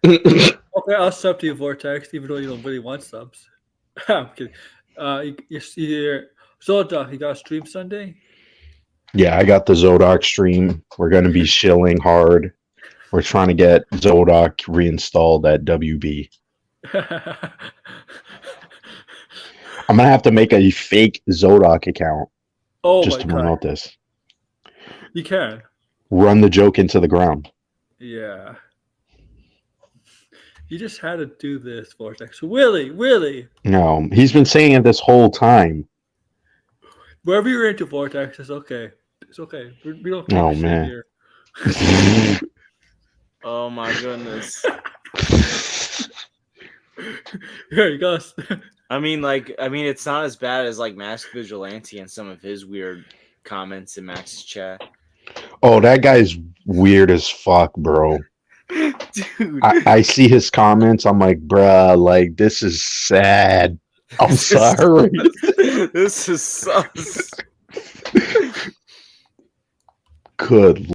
Okay, I'll sub to you, Vortex, even though you don't really want subs. I'm kidding. You see here, Zodok, you got a stream Sunday? Yeah, I got the Zodok stream. We're gonna be shilling hard. We're trying to get Zodok reinstalled at WB. I'm gonna have to make a fake Zodok account. Just to promote this. You can. Run the joke into the ground. Yeah. You just had to do this, Vortex. Willie. No, he's been saying it this whole time. Wherever you're into, Vortex, it's okay. It's okay. We don't take shit here. Oh my goodness. Here you go. I mean, it's not as bad as like Mask Vigilante and some of his weird comments in Max's chat. Oh, that guy's weird as fuck, bro. Dude, I see his comments. I'm like, bruh, like, this is sad. I'm sorry. This is sus. Good